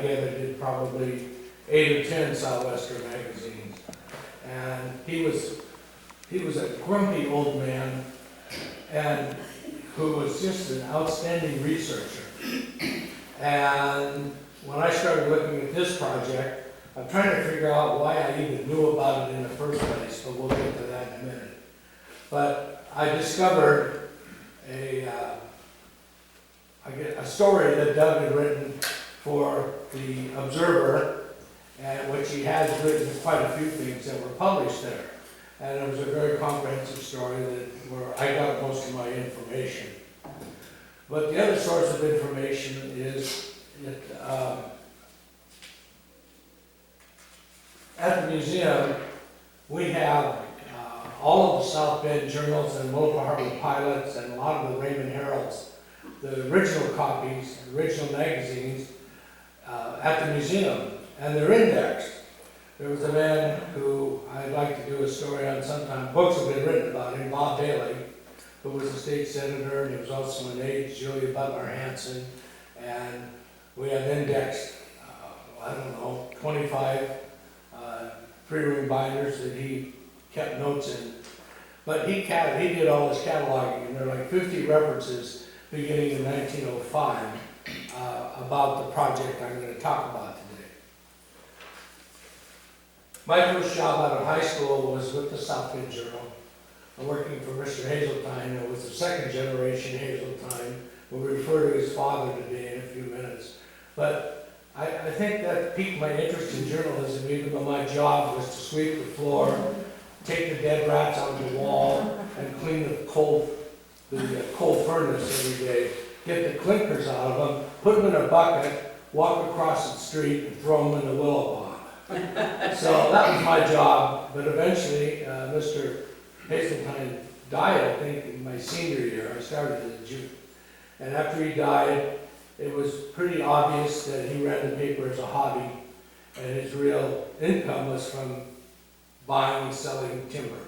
together did probably 8 or 10 Southwestern magazines. And he was a grumpy old man, and who was just an outstanding researcher. And when I started looking at this project, I'm trying to figure out why I even knew about it in the first place, but we'll get to that in a minute. But I discovered a story that Doug had written for the Observer, and which he has written quite a few things that were published there. And it was a very comprehensive story where I got most of my information. But the other source of information is that at the museum, we have all of the South Bend journals and Local Harbor Pilots and a lot of the Raymond Heralds, the original copies, the original magazines at the museum, and they're indexed. There was a man who I'd like to do a story on sometime. Books have been written about him, Bob Bailey, who was a state senator, and he was also an aide, Julia Butler Hanson, and we have indexed, 25 three-ring binders that he kept notes in. But he did all his cataloging, and there are like 50 references beginning in 1905 about the project I'm going to talk about today. My first job out of high school was with the South Bend Journal. I'm working for Mr. Hazeltine, who was the second generation Hazeltine. We'll refer to his father today in a few minutes. But I think that piqued my interest in journalism, even though my job was to sweep the floor, take the dead rats out of the wall, and clean the coal furnace every day, get the clinkers out of them, put them in a bucket, walk across the street, and throw them in the willow pond. So that was my job, but eventually Mr. Hazeltine died, I think, in my senior year. I started as a June. And after he died, it was pretty obvious that he ran the paper as a hobby, and his real income was from buying and selling timber.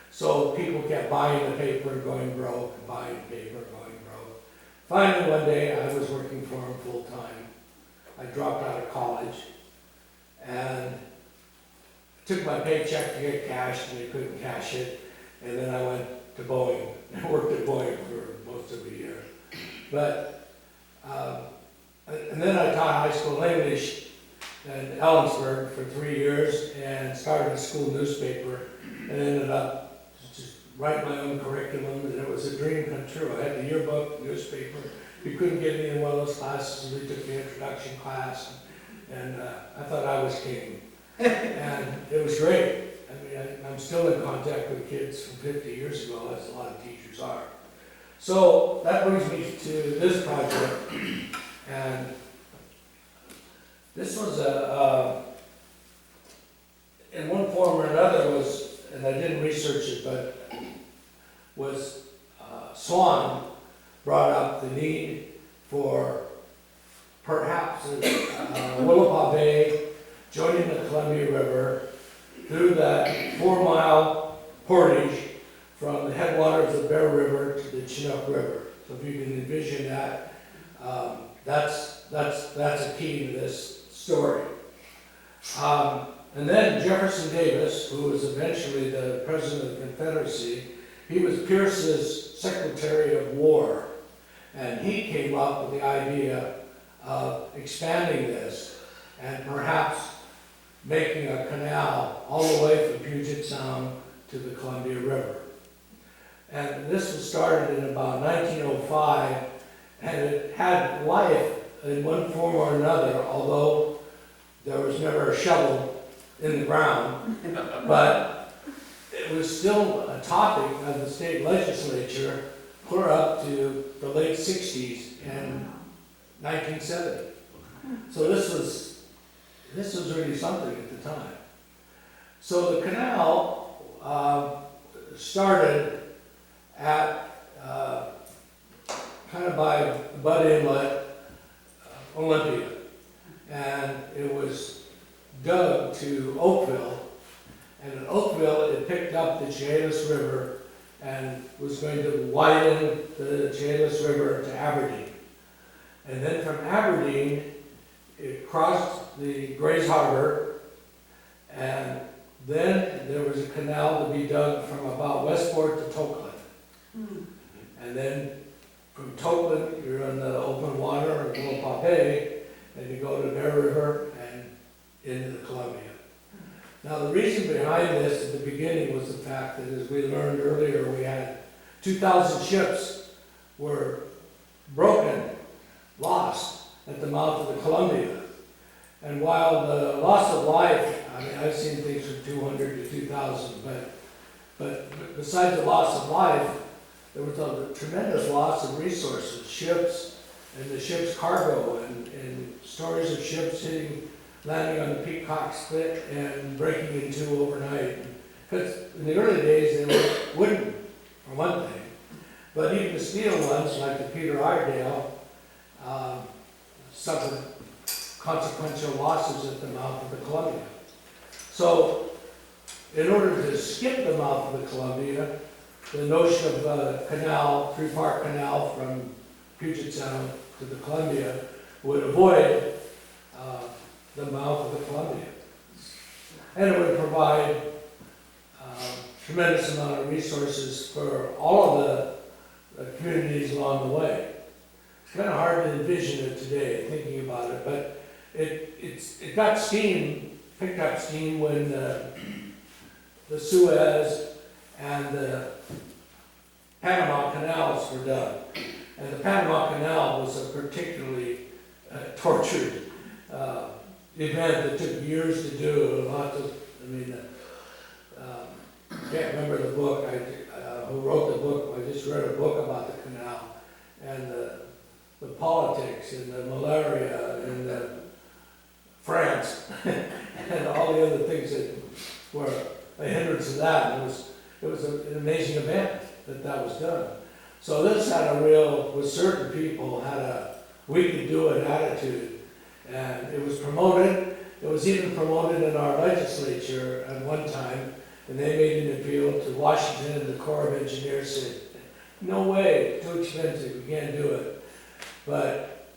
So people kept buying the paper and going broke, and buying the paper and going broke. Finally, one day, I was working for him full time. I dropped out of college, and took my paycheck to get cashed, and they couldn't cash it. And then I went to Boeing. I worked at Boeing for most of the year. But and then I taught high school English in Ellensburg for 3 years and started a school newspaper and ended up just writing my own curriculum, and it was a dream come true. I had the yearbook, newspaper. You couldn't get me in one of those classes, so we took the introduction class, and I thought I was king. And it was great. I mean, I'm still in contact with kids from 50 years ago, as a lot of teachers are. So that brings me to this project, and this was in one form or another was, and I didn't research it, but was Swan brought up the need for perhaps Willapa Bay joining the Columbia River through that 4-mile portage from the headwaters of the Bear River to the Chinook River. So if you can envision that, that's a key to this story. And then Jefferson Davis, who was eventually the president of the Confederacy, he was Pierce's Secretary of War, and he came up with the idea of expanding this and perhaps making a canal all the way from Puget Sound to the Columbia River. And this was started in about 1905, and it had life in one form or another, although there was never a shovel in the ground. But it was still a topic of the state legislature clear up to the late 60s and 1970. So this was really something at the time. So the canal started at kind of by Bud Inlet, Olympia, and it was dug to Oakville, and in Oakville it picked up the Chehalis River and was going to widen the Chehalis River to Aberdeen. And then from Aberdeen it crossed the Grays Harbor, and then there was a canal to be dug from about Westport to Tokeland. And then from Tokeland, you're in the open water of Willapa Bay, and you go to Bear River and into the Columbia. Now, the reason behind this at the beginning was the fact that, as we learned earlier, we had 2,000 ships were broken, lost at the mouth of the Columbia. And while the loss of life, I mean, I've seen things from 200 to 2,000, but besides the loss of life, there was a tremendous loss of resources, ships and the ship's cargo, and stories of ships landing on the Peacock Split and breaking in two overnight. Because in the early days they were wooden, for one thing, but even the steel ones, like the Peter Iredale, suffered consequential losses at the mouth of the Columbia. So, in order to skip the mouth of the Columbia, the notion of a canal, three-part canal from Puget Sound to the Columbia would avoid the mouth of the Columbia. And it would provide tremendous amount of resources for all of the communities along the way. It's kind of hard to envision it today, thinking about it, but it got steam, picked up steam when the Suez and the Panama canals were done. And the Panama Canal was a particularly tortured event that took years to do. I can't remember the book, who wrote the book. I just read a book about the canal and the politics and the malaria and the France and all the other things that were a hindrance to that. It was an amazing event that was done. So this had with certain people, had a we could do it attitude. And it was promoted. It was even promoted in our legislature at one time, and they made an appeal to Washington, and the Corps of Engineers said, no way, too expensive, we can't do it. But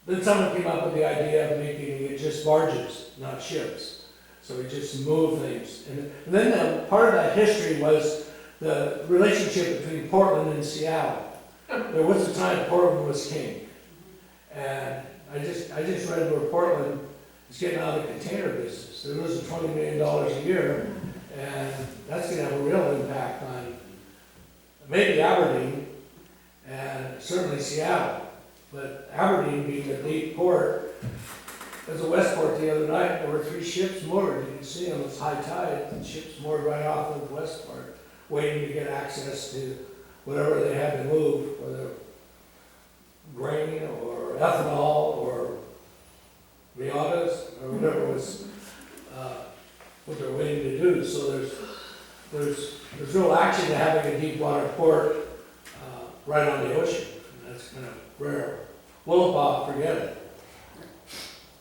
then someone came up with the idea of making it just barges, not ships. So we just moved things. And then part of that history was the relationship between Portland and Seattle. There was a time Portland was king. And I just read where Portland is getting out of the container business. They're losing $20 million a year, and that's going to have a real impact on maybe Aberdeen and certainly Seattle. But Aberdeen being a deep port, as a Westport the other night, there were 3 ships moored. You can see them, it's high tide, and ships moored right off of Westport, waiting to get access to whatever they had to move, whether grain or ethanol or Miatas or whatever was what they're waiting to do. So there's real action to having a deep water port right on the ocean. And that's kind of rare. Willapa, forget it.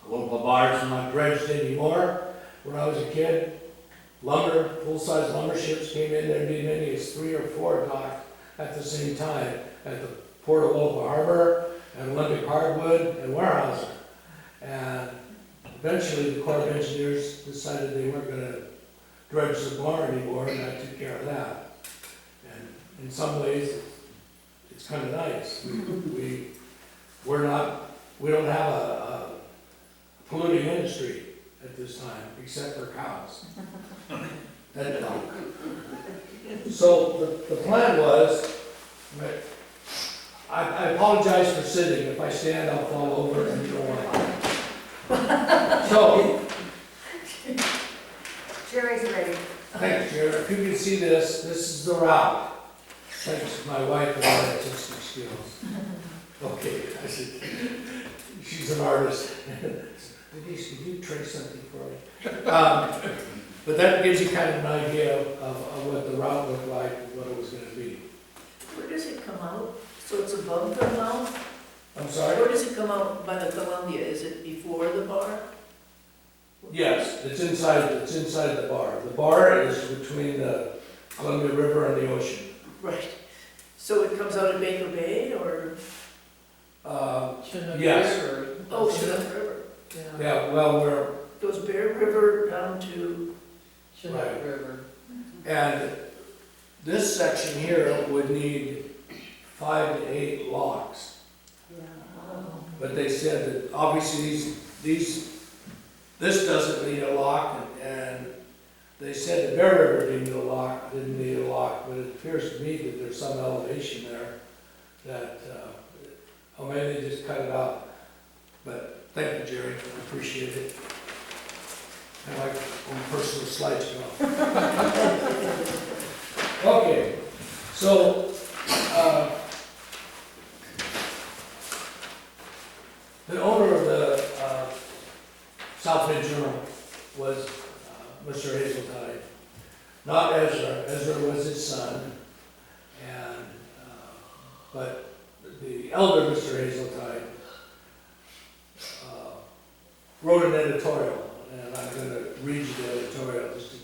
Willapa bars are not dredged anymore. When I was a kid, full-size lumber ships came in there, as many as 3 or 4 docked at the same time at the Port of Willapa Harbor, and Olympic Hardwood, and Weyerhaeuser. And eventually the Corps of Engineers decided they weren't going to dredge the bar anymore, and I took care of that. And in some ways, it's kind of nice. We don't have a polluting industry at this time, except for cows. So the plan was, I apologize for sitting. If I stand, I'll fall over, and you don't want to. So, Jerry's ready. thanks, Jerry. If you can see this is the route. Thanks to my wife and my artistic skills. Okay, I said, she's an artist. Denise, could you trace something for me? But that gives you kind of an idea of what the route looked like and what it was going to be. Where does it come out? So it's above the mouth? I'm sorry? Where does it come out by the Columbia? Is it before the bar? Yes, it's inside the bar. The bar is between the Columbia River and the ocean. Right. So it comes out of Baker Bay or? Yes. Oh, Oh, Chinook River. Yeah, well, we're, Goes Bear River down to, Chinook Right. River. and this section here would need 5 to 8 locks. But they said that obviously this doesn't need a lock, and they said the Bear River didn't need a lock, but it appears to me that there's some elevation there that, oh, maybe they just cut it out. But thank you, Jerry, I appreciate it. I like own personal slideshow. Okay, so, the owner of the South Bend Journal was Mr. Hazeltine, not Ezra. Ezra was his son, and but the elder Mr. Hazeltine wrote an editorial, and I'm going to read you the editorial just to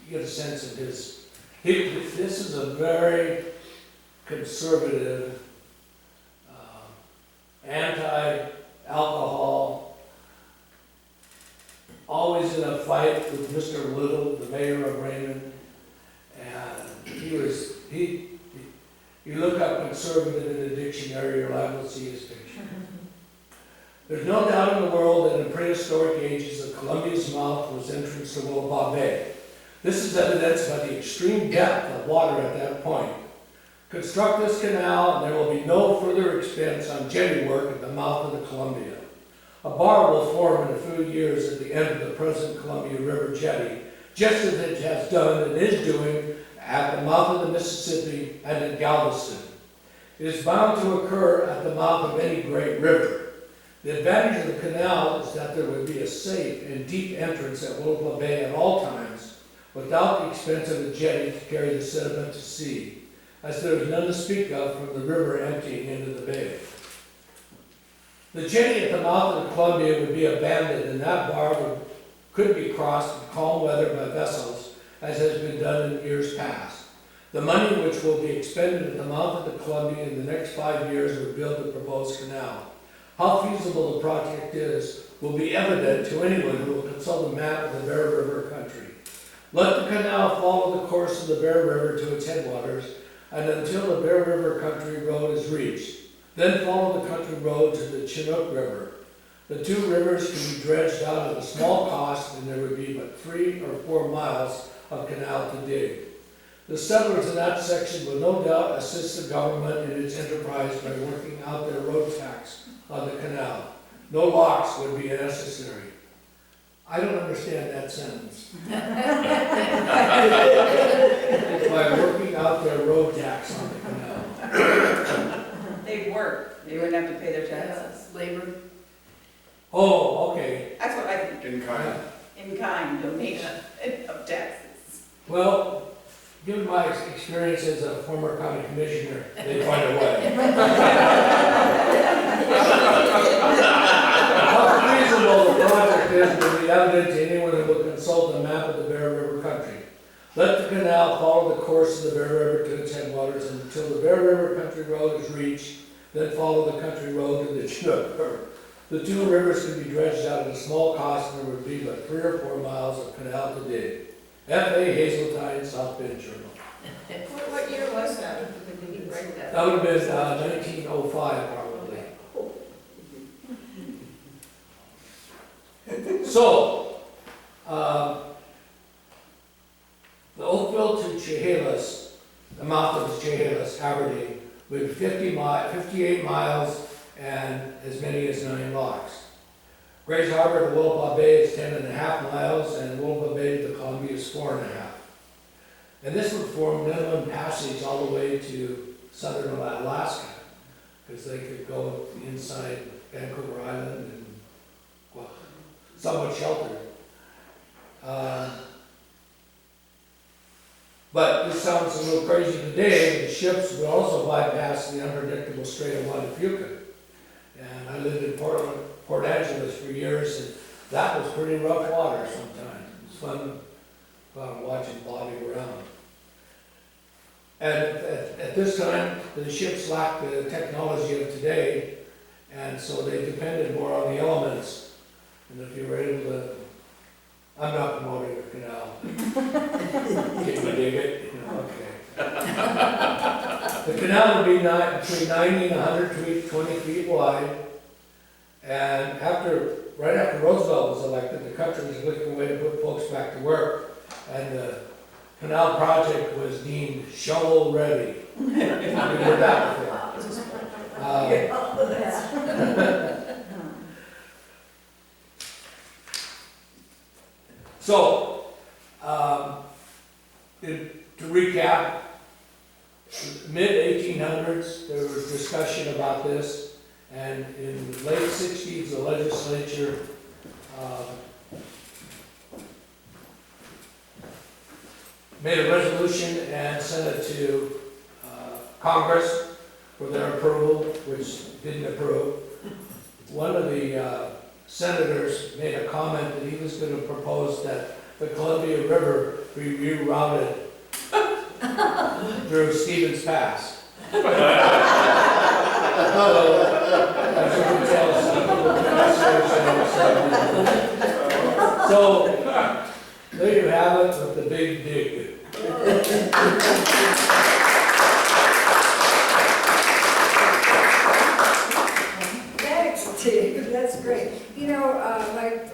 get a sense of his. This is a very conservative, anti-alcohol, always in a fight with Mr. Little, the mayor of Raymond, and you look up conservative in the dictionary, you're liable to see his picture. There's no doubt in the world that in prehistoric ages, the Columbia's mouth was entrance to Willapa Bay. This is evidenced by the extreme depth of water at that point. Construct this canal, and there will be no further expense on jetty work at the mouth of the Columbia. A bar will form in a few years at the end of the present Columbia River jetty, just as it has done and is doing at the mouth of the Mississippi and at Galveston. It is bound to occur at the mouth of any great river. The advantage of the canal is that there would be a safe and deep entrance at Willapa Bay at all times, without the expense of a jetty to carry the sediment to sea, as there is none to speak of from the river emptying into the bay. The jetty at the mouth of the Columbia would be abandoned, and that bar could be crossed in calm weather by vessels, as has been done in years past. The money which will be expended at the mouth of the Columbia in the next 5 years would build the proposed canal. How feasible the project is will be evident to anyone who will consult a map of the Bear River country. Let the canal follow the course of the Bear River to its headwaters, and until the Bear River Country Road is reached. Then follow the country road to the Chinook River. The two rivers can be dredged out at a small cost, and there would be but 3 or 4 miles of canal to dig. The settlers in that section will no doubt assist the government in its enterprise by working out their road tax on the canal. No locks would be necessary. I don't understand that sentence. By working out their road tax on the canal. They'd work, they wouldn't have to pay their taxes. labor. Oh, okay. That's what I think, In kind. in kind donation of taxes. Well, given my experience as a former county commissioner, they find a way. How reasonable the project is will be evident to anyone who will consult a map of the Bear River country. Let the canal follow the course of the Bear River to its headwaters until the Bear River Country Road is reached, then follow the country road to the Chinook River. The two rivers can be dredged out at a small cost, and there would be but 3 or 4 miles of canal to dig. F.A. Hazeltine, South Bend Journal. What year was that? When did you write that? That would have been 1905, probably. So, the Oakville to Chehalis, the mouth of Chehalis, Aberdeen, with 58 miles and as many as 9 locks. Grays Harbor to Willapa Bay is 10.5 miles, and Willapa Bay to the Columbia is 4.5. And this would form minimum passage all the way to southern Alaska, because they could go inside Vancouver Island and, well, somewhat sheltered. But this sounds a little crazy today. The ships would also bypass the unpredictable Strait of Juan de Fuca. And I lived in Port Angeles for years, and that was pretty rough water sometimes. It was fun watching bobbing around. And at this time, the ships lacked the technology of today, And so they depended more on the elements. And if you were able to, I'm not promoting the canal. Can you dig it? Okay. The canal would be between 90 and 120 feet wide. And right after Roosevelt was elected, the country was looking a way to put folks back to work. And the canal project was deemed shovel-ready. We did that with it. So, to recap, mid-1800s, there was discussion about this, and in the late 60s, the legislature made a resolution and sent it to Congress for their approval, which didn't approve. One of the senators made a comment that he was going to propose that the Columbia River be rerouted through Stevens Pass. So, as you can tell, so there you have it with the big dig. Thanks, Steve, that's great. You know,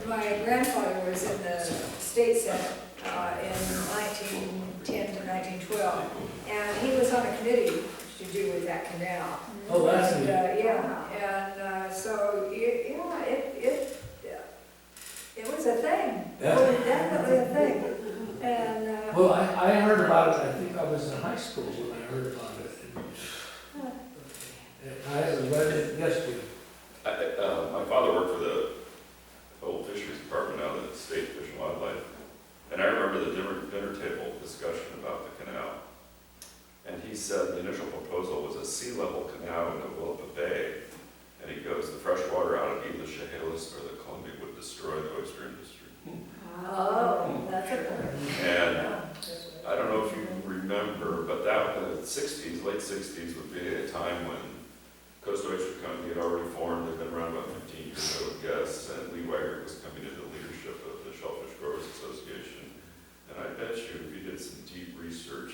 my grandfather was in the state senate in 1910 to 1912, and he was on a committee to do with that canal. Oh, that's And, neat. so, it was a thing. Yeah. It was definitely a thing. And, Well, I heard about it, I think I was in high school when I heard about it. I haven't read it, yes, Jim. My father worked for the old fisheries department out at the State Fish and Wildlife, and I remember the dinner table discussion about the canal. And he said the initial proposal was a sea level canal into Willapa Bay, and he goes, the fresh water out of either Chehalis or the Columbia would destroy the oyster industry. oh, that's a point. And I don't know if you remember, but that in the 60s, late 60s would be a time when Coast Oyster Company had already formed. They'd been around about 15 years, I would guess, and Lee Weigert was coming into the leadership of the Shellfish Growers Association. And I bet you, if you did some deep research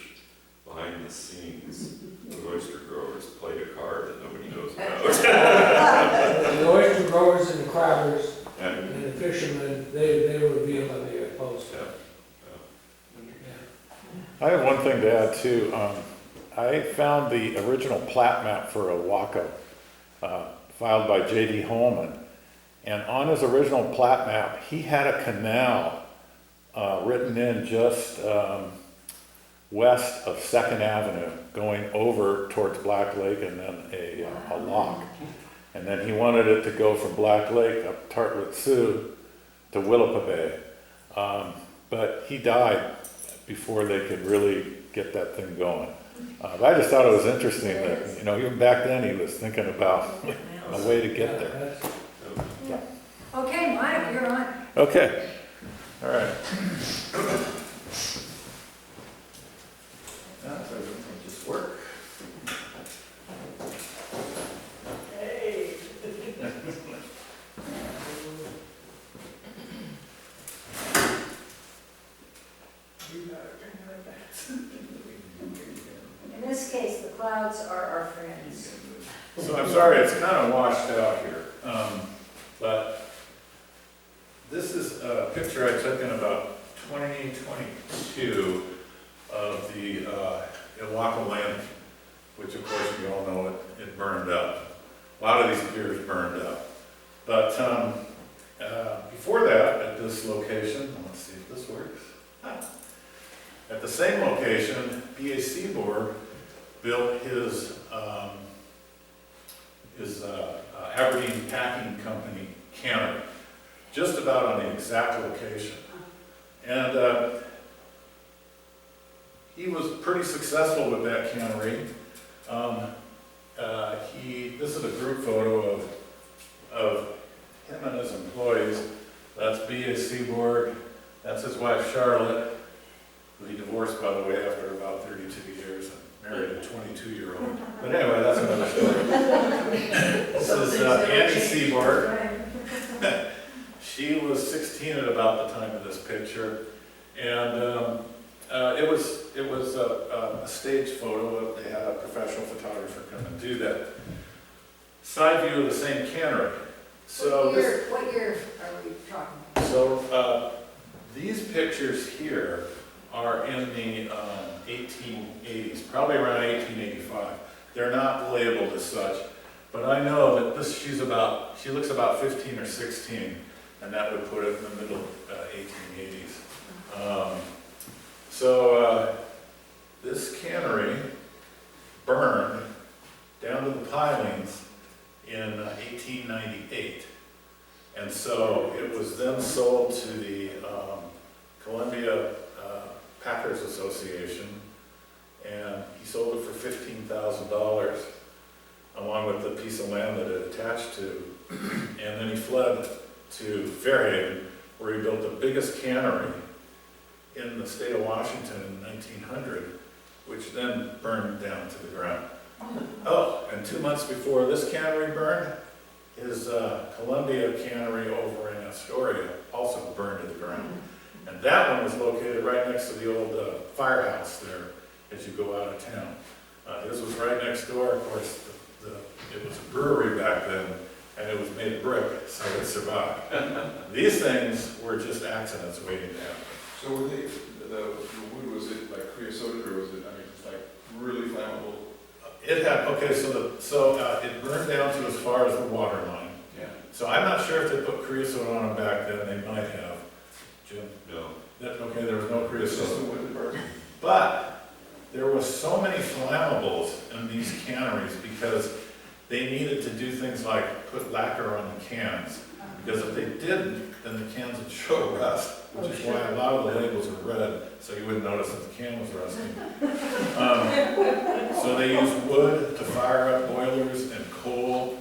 behind the scenes, the oyster growers played a card that nobody knows about. The oyster growers and the crabbers And, and the fishermen, they were being on the post. yeah. I have one thing to add too. I found the original plat map for Ilwaco, filed by J.D. Holman. And on his original plat map, he had a canal written in just west of 2nd Avenue, going over towards Black Lake and then a lock. And then he wanted it to go from Black Lake up Tartlet Sioux to Willapa Bay. But he died before they could really get that thing going. But I just thought it was interesting that, even back then he was thinking about a way to get there. Okay, Mike, you're on. Okay, all right. Just work. Hey. In this case, the clouds are our friends. So I'm sorry, it's kind of washed out here, but this is a picture I took in about 2022 of the Ilwaco land, which of course you all know it burned up. A lot of these piers burned up. But before that, at this location, let's see if this works. At the same location, PAC Board built his Aberdeen Packing Company cannery, just about on the exact location. And he was pretty successful with that cannery. This is a group photo of him and his employees. That's B.A. Seaborg, that's his wife Charlotte, who he divorced, by the way, after about 32 years and married a 22-year-old. But anyway, that's another story. So is Annie Seaborg. She was 16 at about the time of this picture, and it was a stage photo. They had a professional photographer come and do that. Side view of the same cannery. So What year are we talking about? So these pictures here are in the 1880s, probably around 1885. They're not labeled as such, but I know that she looks about 15 or 16, and that would put it in the middle 1880s. This cannery burned down to the pilings in 1898. And so it was then sold to the Columbia Packers Association, and he sold it for $15,000 along with the piece of land that it attached to. And then he fled to Fairhaven, where he built the biggest cannery in the state of Washington in 1900, which then burned down to the ground. Oh, and 2 months before this cannery burned, his Columbia cannery over in Astoria also burned to the ground. And that one was located right next to the old firehouse there as you go out of town. This was right next door. Of course, it was a brewery back then, and it was made of brick, so it survived. These things were just accidents waiting to happen. So were they, the wood, was it like creosote, or was it, I mean, just like really flammable? It had, okay, so it burned down to as far as the water line. Yeah. So I'm not sure if they put creosote on them back then. They might have. Jim? No. Okay, there was no It's just the creosote. wood that burned? But there was so many flammables in these canneries because they needed to do things like put lacquer on the cans. Because if they didn't, then the cans would show rust, which is why a lot of the labels are red, so you wouldn't notice that the can was rusty. So they used wood to fire up boilers and coal.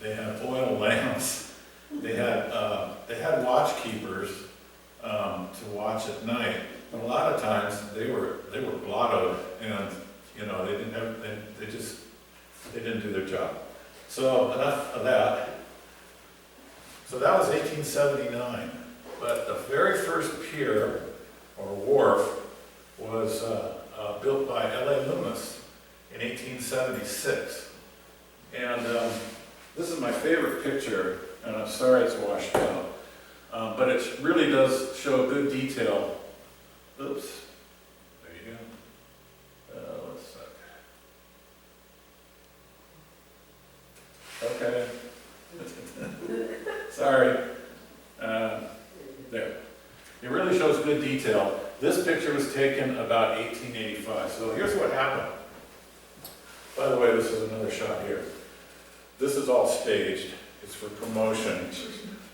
They had oil lamps. They had watch keepers to watch at night. But a lot of times they were blottoed, and they didn't do their job. So enough of that. So that was 1879. But the very first pier or wharf was built by L.A. Loomis in 1876. And this is my favorite picture, and I'm sorry it's washed out. But it really does show good detail. Oops, there you go. Let's suck. Okay. Sorry. There. It really shows good detail. This picture was taken about 1885. So here's what happened. By the way, this is another shot here. This is all staged. It's for promotion.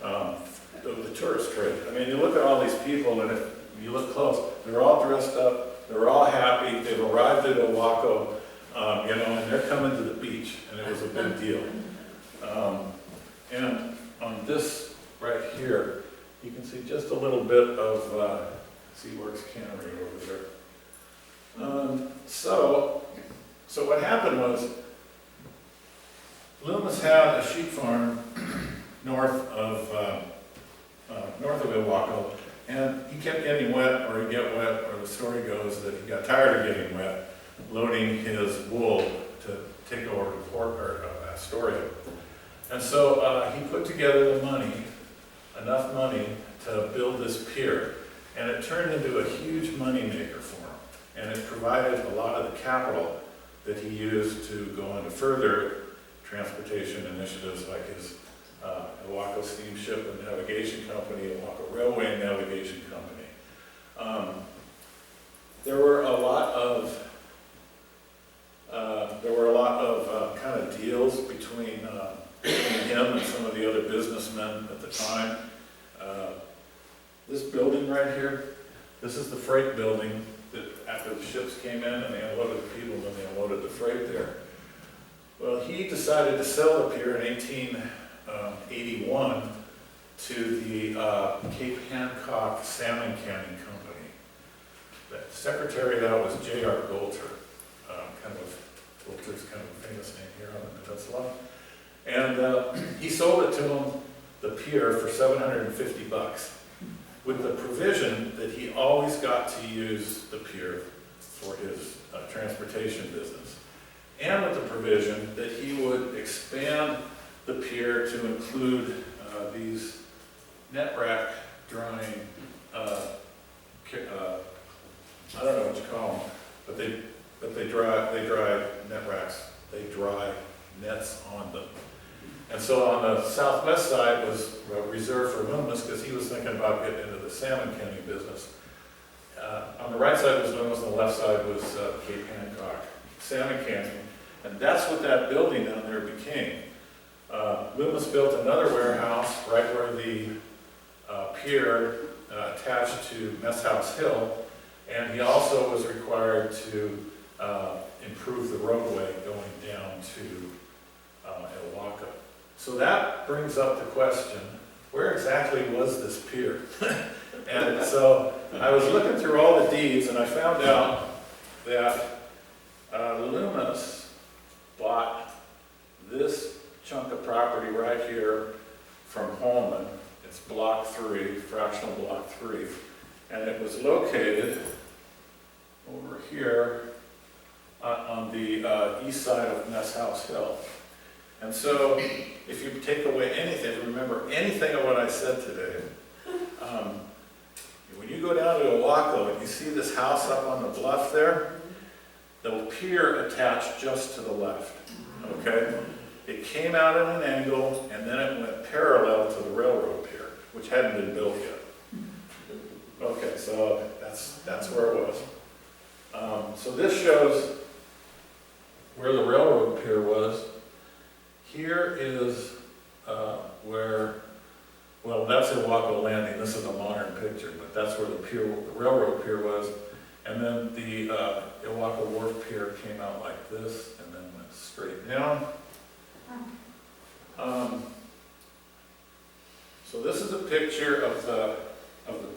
The tourist trade. I mean, you look at all these people, and if you look close, they're all dressed up, they're all happy, they've arrived at Ilwaco, and they're coming to the beach, and it was a big deal. And on this right here, you can see just a little bit of Seaworks Cannery over there. So what happened was, Loomis had a sheep farm north of Ilwaco, and he kept getting wet, or he'd get wet, or the story goes that he got tired of getting wet, loading his wool to take over to Port or Astoria. And so he put together the money, enough money to build this pier, and it turned into a huge money maker for him. And it provided a lot of the capital that he used to go into further transportation initiatives like his Ilwaco Steamship and Navigation Company, Ilwaco Railway and Navigation Company. There were a lot of kind of deals between him and some of the other businessmen at the time. This building right here, this is the freight building that after the ships came in and they unloaded the people, then they unloaded the freight there. Well, he decided to sell the pier in 1881 to the Cape Hancock Salmon Canning Company. The secretary of that was J.R. Golter. Golter's kind of a famous name here on the peninsula. And he sold it to him, the pier, for $750, with the provision that he always got to use the pier for his transportation business, and with the provision that he would expand the pier to include these net rack drying, I don't know what you call them, but they dry net racks. They dry nets on them. And so on the southwest side was reserved for Loomis, because he was thinking about getting into the salmon canning business. On the right side was Loomis, on the left side was Cape Hancock salmon canning. And that's what that building down there became. Loomis built another warehouse right where the pier attached to Mess House Hill, and he also was required to improve the roadway going down to Ilwaco. So that brings up the question, where exactly was this pier? And so I was looking through all the deeds, and I found out that Loomis bought this chunk of property right here from Holman. It's block 3, fractional block 3, and it was located over here on the east side of Mess House Hill. And so, if you take away anything, remember anything of what I said today, when you go down to Ilwaco and you see this house up on the bluff there, the pier attached just to the left, okay? It came out at an angle, and then it went parallel to the railroad pier, which hadn't been built yet. Okay, so that's where it was. So this shows where the railroad pier was. Here is where, well, that's Ilwaco Landing. This is a modern picture, but that's where the railroad pier was. And then the Ilwaco Wharf Pier came out like this, and then went straight down. So this is a picture of the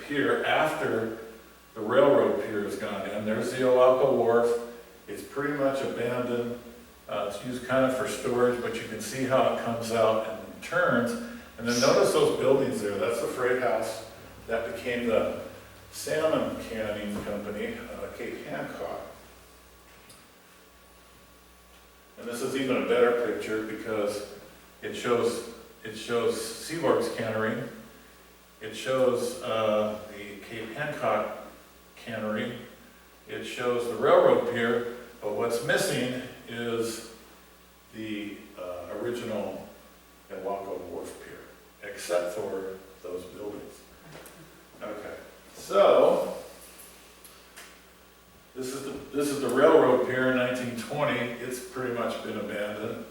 pier after the railroad pier has gone in. There's the Ilwaco Wharf. It's pretty much abandoned. It's used kind of for storage, but you can see how it comes out and turns. And then notice those buildings there. That's the freight house that became the salmon canning company, Cape Hancock. And this is even a better picture because it shows Seaborg's cannery. It shows the Cape Hancock cannery. It shows the railroad pier, but what's missing is the original Ilwaco Wharf Pier, except for those buildings. Okay, so this is the railroad pier in 1920. It's pretty much been abandoned.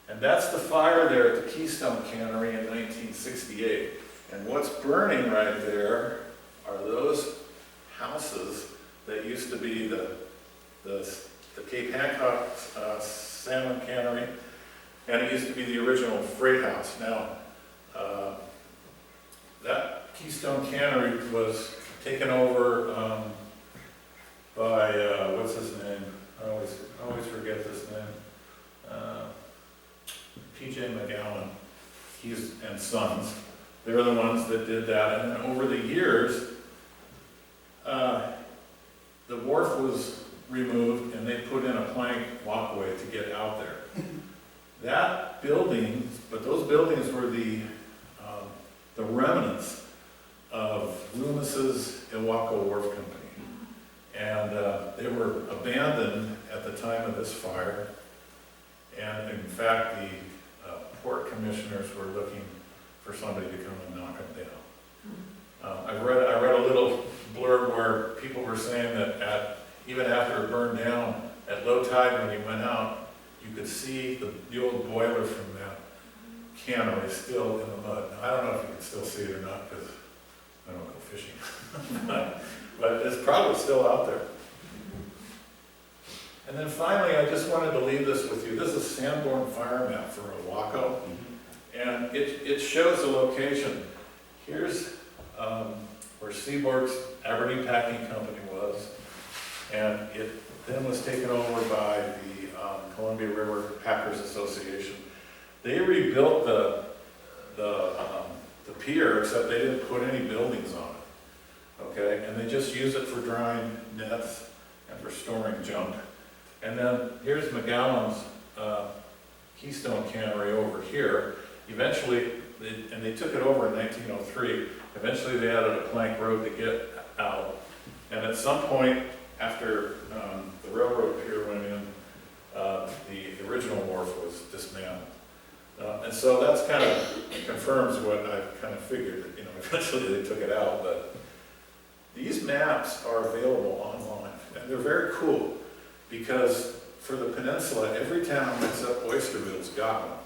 And that's the fire there at the Keystone Cannery in 1968. And what's burning right there are those houses that used to be the Cape Hancock salmon cannery, and it used to be the original freight house. Now, that Keystone Cannery was taken over by, what's his name? I always forget this name. P.J. McGowan, and Sons. They're the ones that did that. And then over the years, the wharf was removed and they put in a plank walkway to get out there. That building, but those buildings were the remnants of Loomis's Ilwaco Wharf Company. And they were abandoned at the time of this fire. And in fact, the port commissioners were looking for somebody to come and knock them down. I read a little blurb where people were saying that even after it burned down, at low tide when you went out, you could see the old boiler from that cannery still in the mud. Now, I don't know if you can still see it or not because I don't go fishing, but it's probably still out there. And then finally, I just wanted to leave this with you. This is a Sanborn fire map for Ilwaco, and it shows the location. Here's where Seaborg's Aberdeen Packing Company was, and it then was taken over by the Columbia River Packers Association. They rebuilt the pier, except they didn't put any buildings on it, okay? And they just use it for drying nets and for storing junk. And then here's McGowan's Keystone Cannery over here. Eventually, they took it over in 1903. Eventually, they added a plank road to get out. And at some point, after the railroad pier went in, the original wharf was dismantled. And so that's kind of confirms what I kind of figured, you know, eventually they took it out, but these maps are available online, and they're very cool, because for the peninsula, every town except Oysterville's got one.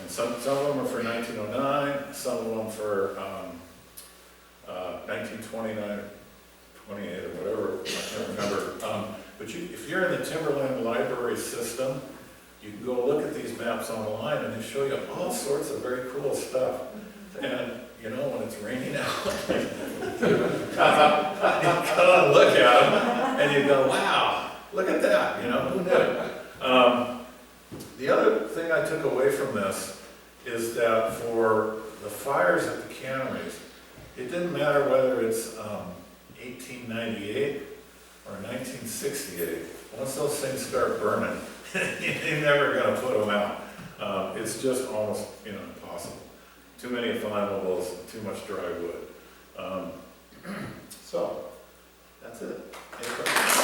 And some of them are for 1909, some of them for 1929, or 28, or whatever, I can't remember. But if you're in the Timberland Library system, you can go look at these maps online, and they show you all sorts of very cool stuff. And, you know, when it's raining out, you go and look at them, and you go, wow, look at that, you know, who knew? The other thing I took away from this is that for the fires at the canneries, it didn't matter whether it's 1898 or 1968. Once those things start burning, you're never going to put them out. It's just almost, you know, impossible. Too many flammables, too much dry wood. So, that's it. Any questions?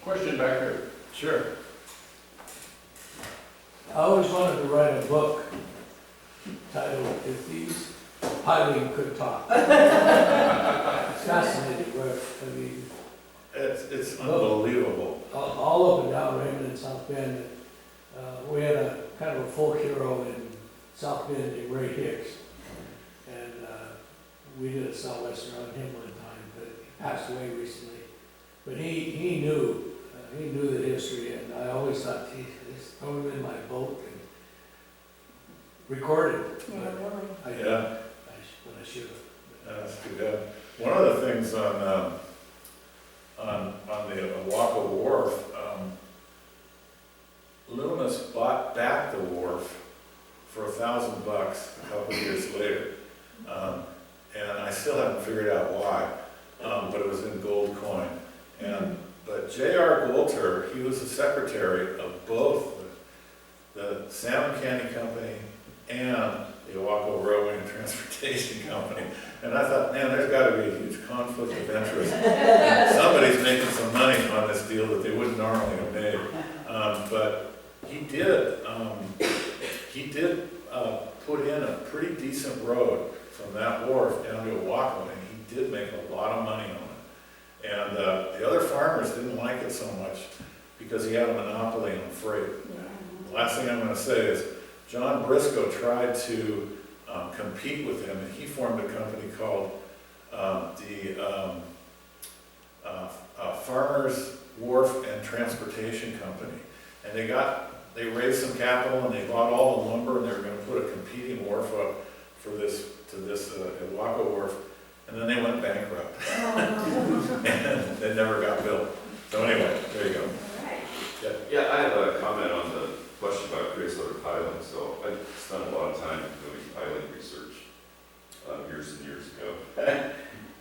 Question back here. Sure. I always wanted to write a book titled "If These Piling Could Talk." It's fascinating work. I mean, It's unbelievable. all up and down Raymond and South Bend. We had a kind of a folk hero in South Bend named Ray Hicks, and we did a southwestern on him one time, but he passed away recently. But he knew the history, and I always thought, gee, just throw him in my boat and record it. Yeah, really. I did. Yeah. But I should have. That's too bad. One of the things on the Ilwaco wharf, Loomis bought back the wharf for $1,000 a couple of years later, and I still haven't figured out why, but it was in gold coin. But J.R. Goulter, he was the secretary of both the Salmon Candy Company and the Ilwaco Railway and Transportation Company. And I thought, man, there's got to be a huge conflict of interest. Somebody's making some money on this deal that they wouldn't normally have made. But he did put in a pretty decent road from that wharf down to Ilwaco, and he did make a lot of money on it. And the other farmers didn't like it so much because he had a monopoly on freight. The last thing I'm going to say is John Briscoe tried to compete with him, and he formed a company called the Farmers Wharf and Transportation Company. And they raised some capital, and they bought all the lumber, and they were going to put a competing wharf up to this Ilwaco wharf. And then they went bankrupt. And they never got built. So anyway, there you go. Yeah, I have a comment on the question about creosote piling. So I spent a lot of time doing piling research years and years ago.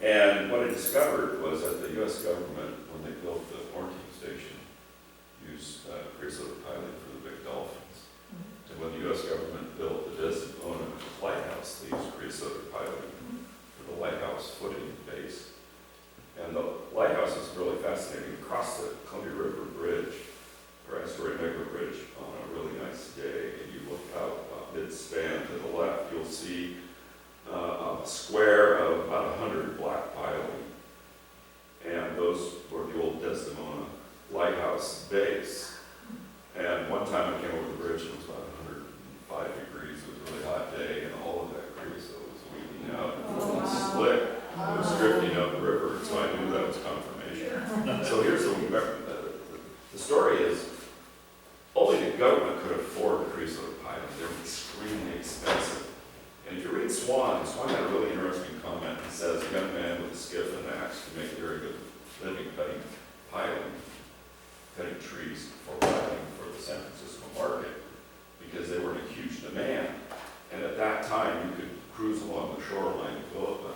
And what I discovered was that the U.S. government, when they built the quarantine station, used creosote piling for the big dolphins. And when the U.S. government built the Desdemona lighthouse, they used creosote piling for the lighthouse footing base. And the lighthouse is really fascinating. Across the Columbia River Bridge, or Astoria Mega Bridge, on a really nice day, and you look out mid-span to the left, you'll see a square of about 100 black piling. And those were the old Desdemona lighthouse base. And one time I came over the bridge, and it was about 105 degrees. It was a really hot day, and all of that creosote was weaving out. It was slick. It was drifting up the river, so I knew that was confirmation. So here's the story is, only the government could afford creosote piling. They were extremely expensive. And if you read Swan had a really interesting comment. He says, a young man with a skiff and an axe can make a very good living cutting planted trees for planting for the San Francisco market because they were in a huge demand. And at that time, you could cruise along the shoreline of Philippa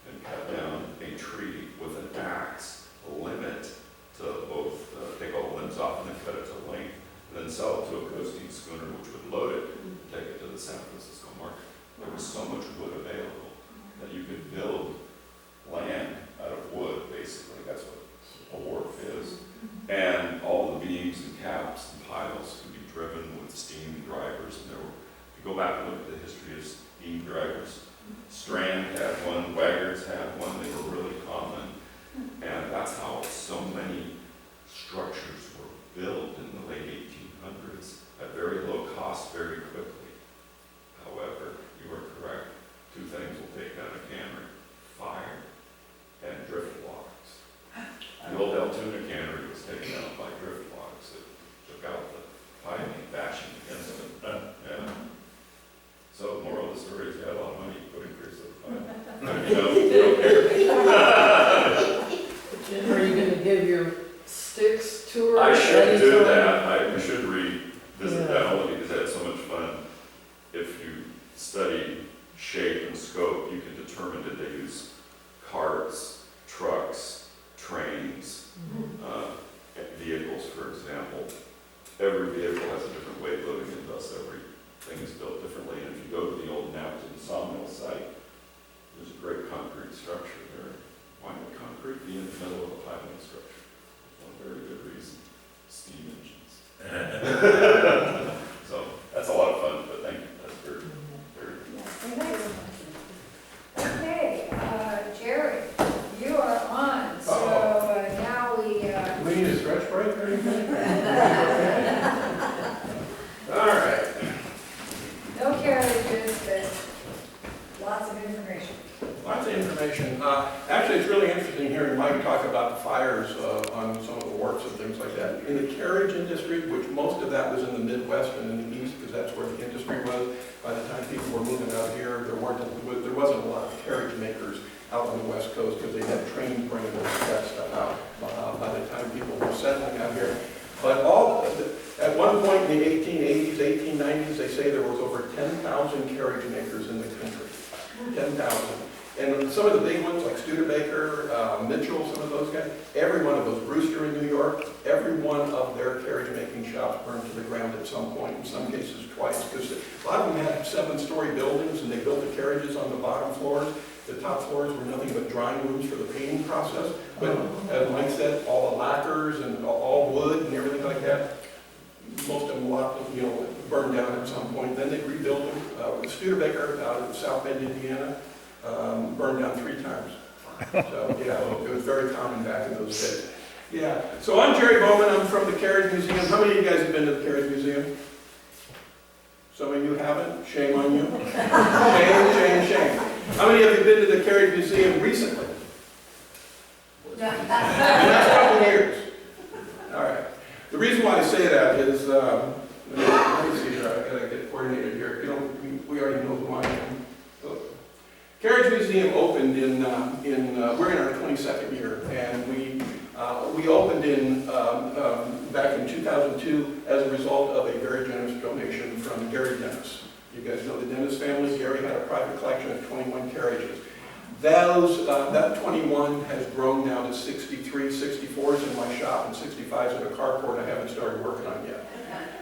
and cut down a tree with an axe, limb it to both, take all the limbs off and then cut it to length, and then sell it to a coasting schooner which would load it and take it to the San Francisco market. There was so much wood available that you could build land out of wood, basically. That's what a wharf is. And all the beams and caps and piles could be driven with steam drivers. And there were, if you go back and look at the history of steam drivers, Strand had one, Waggards had one, they were really common. And that's how so many structures were built in the late 1800s at very low cost very quickly. However, you are correct. Two things will take down a cannery: fire and drift logs. The old Altoona cannery was taken out by drift logs that took out the piping, bashing against it. Yeah. So, moral of the story is you had a lot of money to put in creosote pipe. You know. Jim, are you gonna give your sticks tour? I should do anytime? that. I should revisit that only because I had so much fun. If you study shape and scope, you can determine did they use carts, trucks, trains, vehicles, for example. Every vehicle has a different weight loading and thus everything is built differently. And if you go to the old Napton sawmill site, there's a great concrete structure there. Why would concrete be in the middle of a piling structure? One very good reason: steam engines. So that's a lot of fun, but thank you. That's very, very good. Okay, Jerry, you are on, so now We need a stretch break or anything? All right. no carriages, but lots of information. Lots of information. Actually, it's really interesting hearing Mike talk about the fires on some of the wharfs and things like that. In the carriage industry, which most of that was in the Midwest and in the East, because that's where the industry was, by the time people were moving out here, there wasn't a lot of carriage makers out on the West Coast because they had trains bringing that stuff out by the time people were settling out here. But at one point in the 1880s, 1890s, they say there was over 10,000 carriage makers in the country. 10,000. And some of the big ones, like Studebaker, Mitchell, some of those guys, every one of those, Brewster in New York, every one of their carriage-making shops burned to the ground at some point, in some cases twice, because a lot of them had 7-story buildings, and they built the carriages on the bottom floors. The top floors were nothing but drying rooms for the painting process. But as Mike said, all the lacquers and all wood and everything like that, most of them burned down at some point. Then they rebuilt them. Studebaker out of South Bend, Indiana, burned down 3 times. So yeah, it was very common back in those days. Yeah, so I'm Jerry Bowman. I'm from the Carriage Museum. How many of you guys have been to the Carriage Museum? Some of you haven't. Shame on you. Shame, shame, shame. How many of you been to the Carriage Museum recently? In the last couple of years. All right. The reason why I say that is, let me see here. I gotta get coordinated here. We already know who I am. Carriage Museum opened we're in our 22nd year, and we opened back in 2002 as a result of a very generous donation from Gary Dennis. You guys know the Dennis family. Gary had a private collection of 21 carriages. That 21 has grown now to 63, 64 is in my shop, and 65 is in a carport I haven't started working on yet.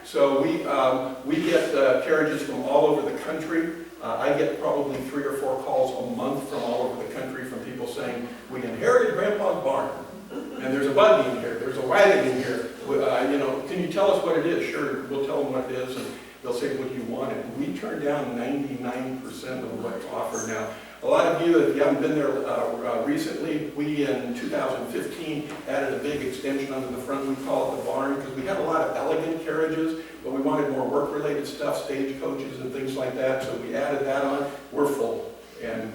So we get carriages from all over the country. I get probably 3 or 4 calls a month from all over the country from people saying, we inherited Grandpa's barn, and there's a buggy in here, there's a wagon in here. Can you tell us what it is? Sure, we'll tell them what it is, and they'll say, what do you want? And we turn down 99% of what's offered now. A lot of you, if you haven't been there recently, we in 2015 added a big extension under the front. We call it the barn because we had a lot of elegant carriages, but we wanted more work-related stuff, stagecoaches and things like that. So we added that on. We're full. And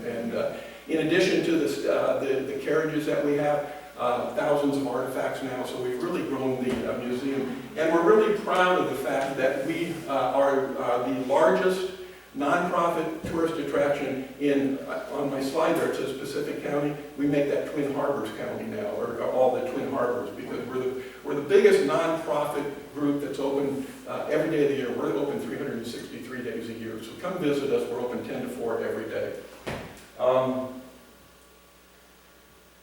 in addition to the carriages that we have, thousands of artifacts now. So we've really grown the museum, and we're really proud of the fact that we are the largest nonprofit tourist attraction on my slide there, it says Pacific County. We make that Twin Harbors County now, or all the Twin Harbors, because we're We're the biggest nonprofit group that's open every day of the year. We're open 363 days a year. So come visit us. We're open 10 to 4 every day. For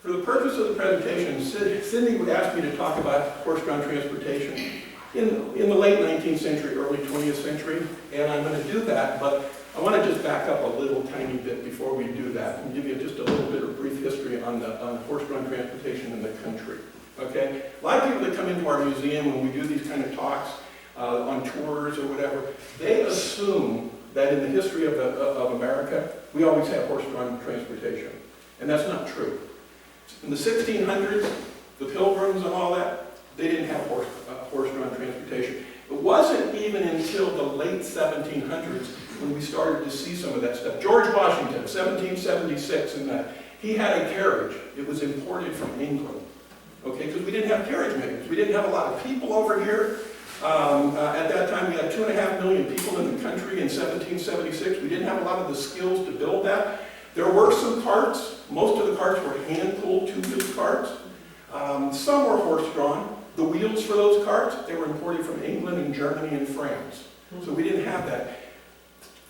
the purpose of the presentation, Cindy would ask me to talk about horse-drawn transportation in the late 19th century, early 20th century, and I'm going to do that, but I want to just back up a little tiny bit before we do that and give you just a little bit of brief history on horse-drawn transportation in the country. Okay? A lot of people that come into our museum when we do these kind of talks on tours or whatever, they assume that in the history of America, we always had horse-drawn transportation, and that's not true. In the 1600s, the Pilgrims and all that, they didn't have horse-drawn transportation. It wasn't even until the late 1700s when we started to see some of that stuff. George Washington, 1776 and that, he had a carriage. It was imported from England, okay, because we didn't have carriage makers. We didn't have a lot of people over here. At that time, we had 2.5 million people in the country in 1776. We didn't have a lot of the skills to build that. There were some carts. Most of the carts were hand-pulled, two-wheeled carts. Some were horse-drawn. The wheels for those carts, they were imported from England and Germany and France. So we didn't have that.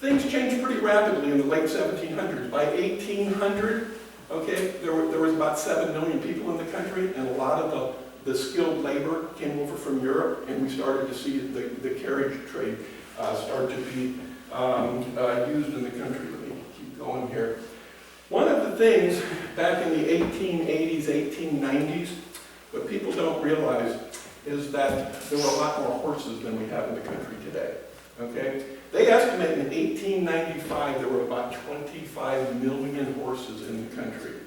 Things changed pretty rapidly in the late 1700s. By 1800, okay, there was about 7 million people in the country, and a lot of the skilled labor came over from Europe, and we started to see the carriage trade start to be used in the country. Let me keep going here. One of the things back in the 1880s, 1890s, what people don't realize is that there were a lot more horses than we have in the country today, okay? They estimate in 1895 there were about 25 million horses in the country.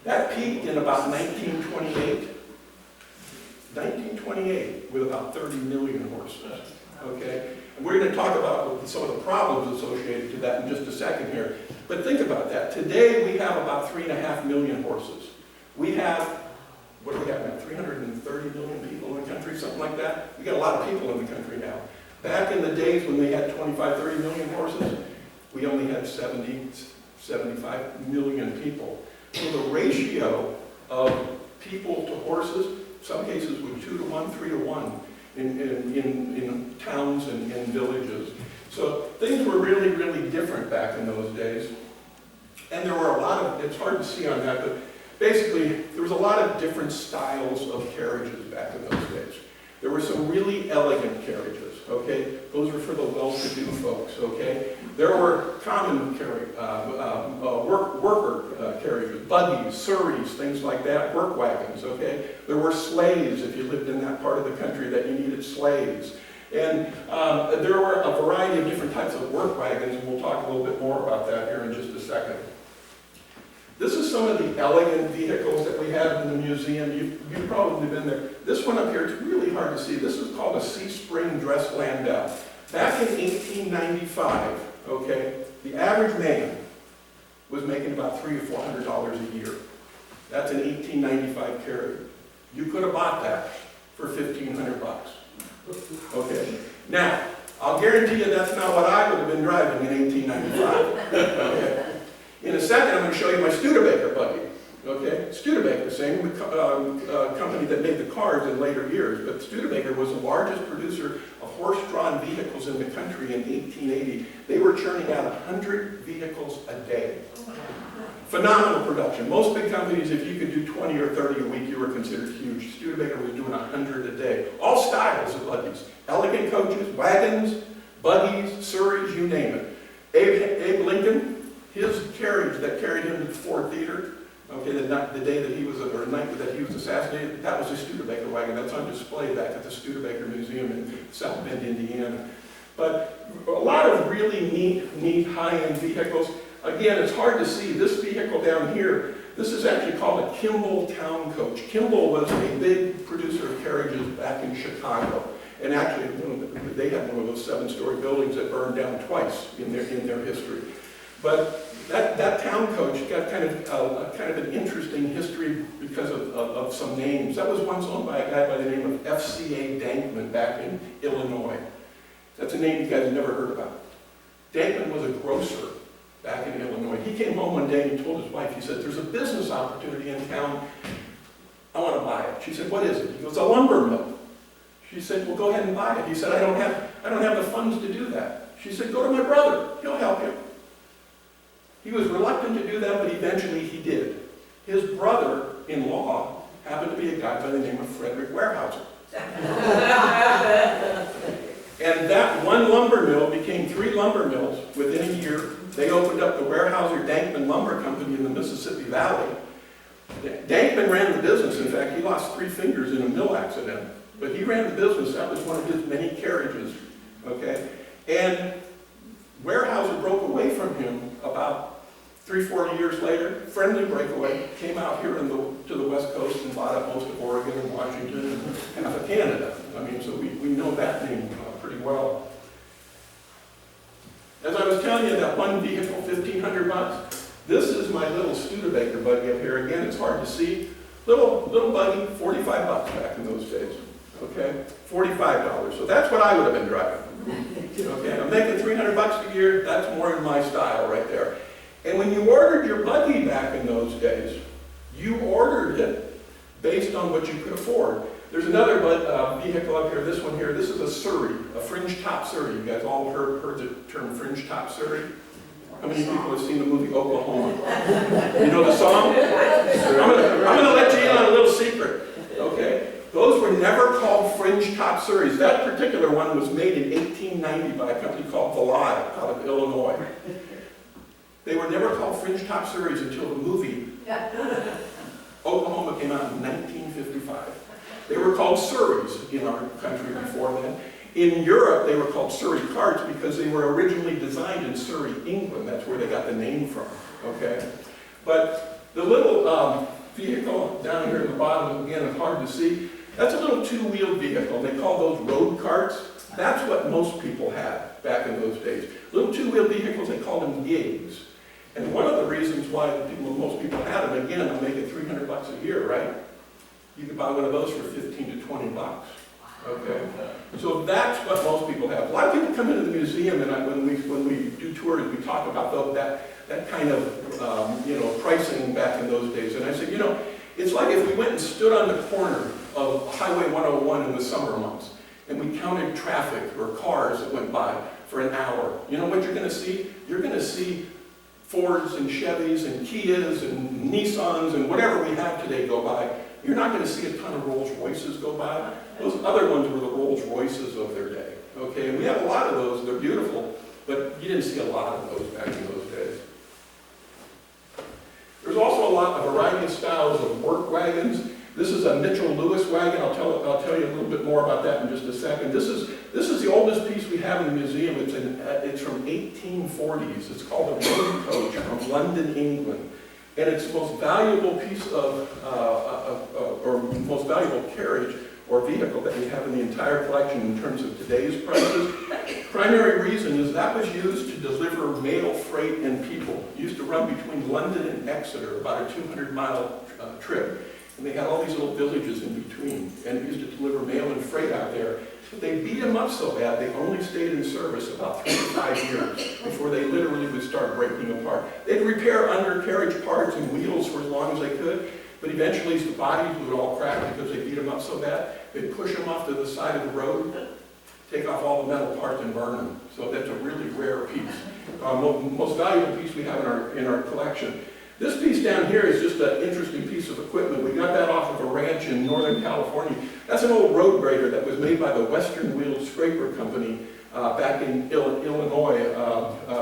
That peaked in about 1928 with about 30 million horses, okay? And we're going to talk about some of the problems associated to that in just a second here. But think about that. Today we have about 3.5 million horses. We have, what do we have now, 330 million people in the country, something like that? We got a lot of people in the country now. Back in the days when they had 25, 30 million horses, we only had 70, 75 million people. So the ratio of people to horses, some cases were 2 to 1, 3 to 1 in towns and in villages. So things were really, really different back in those days. And there were a lot of, it's hard to see on that, but basically there was a lot of different styles of carriages back in those days. There were some really elegant carriages, okay? Those were for the well-to-do folks, okay? There were common worker carriages, buggies, surreys, things like that, work wagons, okay? There were sleighs if you lived in that part of the country that you needed sleighs. And there were a variety of different types of work wagons, and we'll talk a little bit more about that here in just a second. This is some of the elegant vehicles that we have in the museum. You've probably been there. This one up here, it's really hard to see. This is called a C-spring dress landau. Back in 1895, okay, the average man was making about $300 or $400 a year. That's an 1895 carriage. You could have bought that for $1,500 bucks. Okay. Now, I'll guarantee you that's not what I would have been driving in 1895. Okay. In a second, I'm going to show you my Studebaker buggy. Okay, Studebaker, same company that made the cars in later years, but Studebaker was the largest producer of horse-drawn vehicles in the country in 1880. They were churning out 100 vehicles a day. Phenomenal production. Most big companies, if you could do 20 or 30 a week, you were considered huge. Studebaker was doing 100 a day. All styles of buggies. Elegant coaches, wagons, buggies, surreys, you name it. Abe Lincoln, his carriage that carried him to the Ford Theater, okay, the day that he was, or the night that he was assassinated, that was a Studebaker wagon. That's on display back at the Studebaker Museum in South Bend, Indiana. But a lot of really neat high-end vehicles. Again, it's hard to see. This vehicle down here, this is actually called a Kimball Town Coach. Kimball was a big producer of carriages back in Chicago. And actually, they had one of those 7-story buildings that burned down twice in their history. But that town coach got kind of an interesting history because of some names. That was once owned by a guy by the name of F.C.A. Dankman back in Illinois. That's a name you guys have never heard about. Dankman was a grocer back in Illinois. He came home one day and he told his wife, he said, there's a business opportunity in town. I want to buy it. She said, what is it? He goes, a lumber mill. She said, well, go ahead and buy it. He said, I don't have the funds to do that. She said, go to my brother, he'll help you. He was reluctant to do that, but eventually he did. His brother-in-law happened to be a guy by the name of Frederick Weyerhaeuser. And that one lumber mill became 3 lumber mills within a year. They opened up the Weyerhaeuser-Dankman Lumber Company in the Mississippi Valley. Dankman ran the business. In fact, he lost 3 fingers in a mill accident. But he ran the business. That was one of his many carriages. Okay? And Weyerhaeuser broke away from him about 3-4 years later. Friendly breakaway, came out here to the West Coast and bought up most of Oregon and Washington and half of Canada. I mean, so we know that name pretty well. As I was telling you, that one vehicle, $1,500. This is my little Studebaker buggy up here. Again, it's hard to see. Little buggy, $45 back in those days. Okay, $45. So that's what I would have been driving. Okay, I'm making $300 a year. That's more in my style right there. And when you ordered your buggy back in those days, you ordered it based on what you could afford. There's another vehicle up here, this one here. This is a Surrey, a fringe top Surrey. You guys all heard the term fringe top Surrey? How many people have seen the movie Oklahoma? You know the song? I'm gonna let you in on a little secret, okay? Those were never called fringe top Surreys. That particular one was made in 1890 by a company called Velai out of Illinois. They were never called fringe top Surreys until the movie Oklahoma came out in 1955. They were called Surreys in our country before then. In Europe, they were called Surrey carts because they were originally designed in Surrey, England. That's where they got the name from, okay? But the little vehicle down here at the bottom, again, it's hard to see. That's a little 2-wheeled vehicle. They call those road carts. That's what most people had back in those days. Little 2-wheeled vehicles, they called them gigs. And one of the reasons why most people had them, again, I'm making $300 a year, right? You could buy one of those for 15 to 20 bucks. Okay, so that's what most people have. A lot of people come into the museum, and when we do tours, we talk about that kind of pricing back in those days. And I said, it's like if we went and stood on the corner of Highway 101 in the summer months, and we counted traffic or cars that went by for an hour. You know what you're going to see? You're going to see Fords and Chevys and Kias and Nissans and whatever we have today go by. You're not going to see a ton of Rolls Royces go by. Those other ones were the Rolls Royces of their day. Okay, and we have a lot of those. They're beautiful, but you didn't see a lot of those back in those days. There's also a variety of styles of work wagons. This is a Mitchell Lewis wagon. I'll tell you a little bit more about that in just a second. This is the oldest piece we have in the museum. It's from 1840s. It's called a road coach from London, England. And it's the most valuable piece or most valuable carriage or vehicle that we have in the entire collection in terms of today's prices. Primary reason is that was used to deliver mail, freight, and people. It used to run between London and Exeter, about a 200-mile trip. And they had all these little villages in between. And it used to deliver mail and freight out there. But they beat them up so bad, they only stayed in service about 3 to 5 years before they literally would start breaking apart. They'd repair undercarriage parts and wheels for as long as they could, but eventually the bodies would all crack because they beat them up so bad. They'd push them off to the side of the road, take off all the metal parts and burn them. So that's a really rare piece. Most valuable piece we have in our collection. This piece down here is just an interesting piece of equipment. We got that off of a ranch in Northern California. That's an old road grader that was made by the Western Wheel Scraper Company back in Illinois,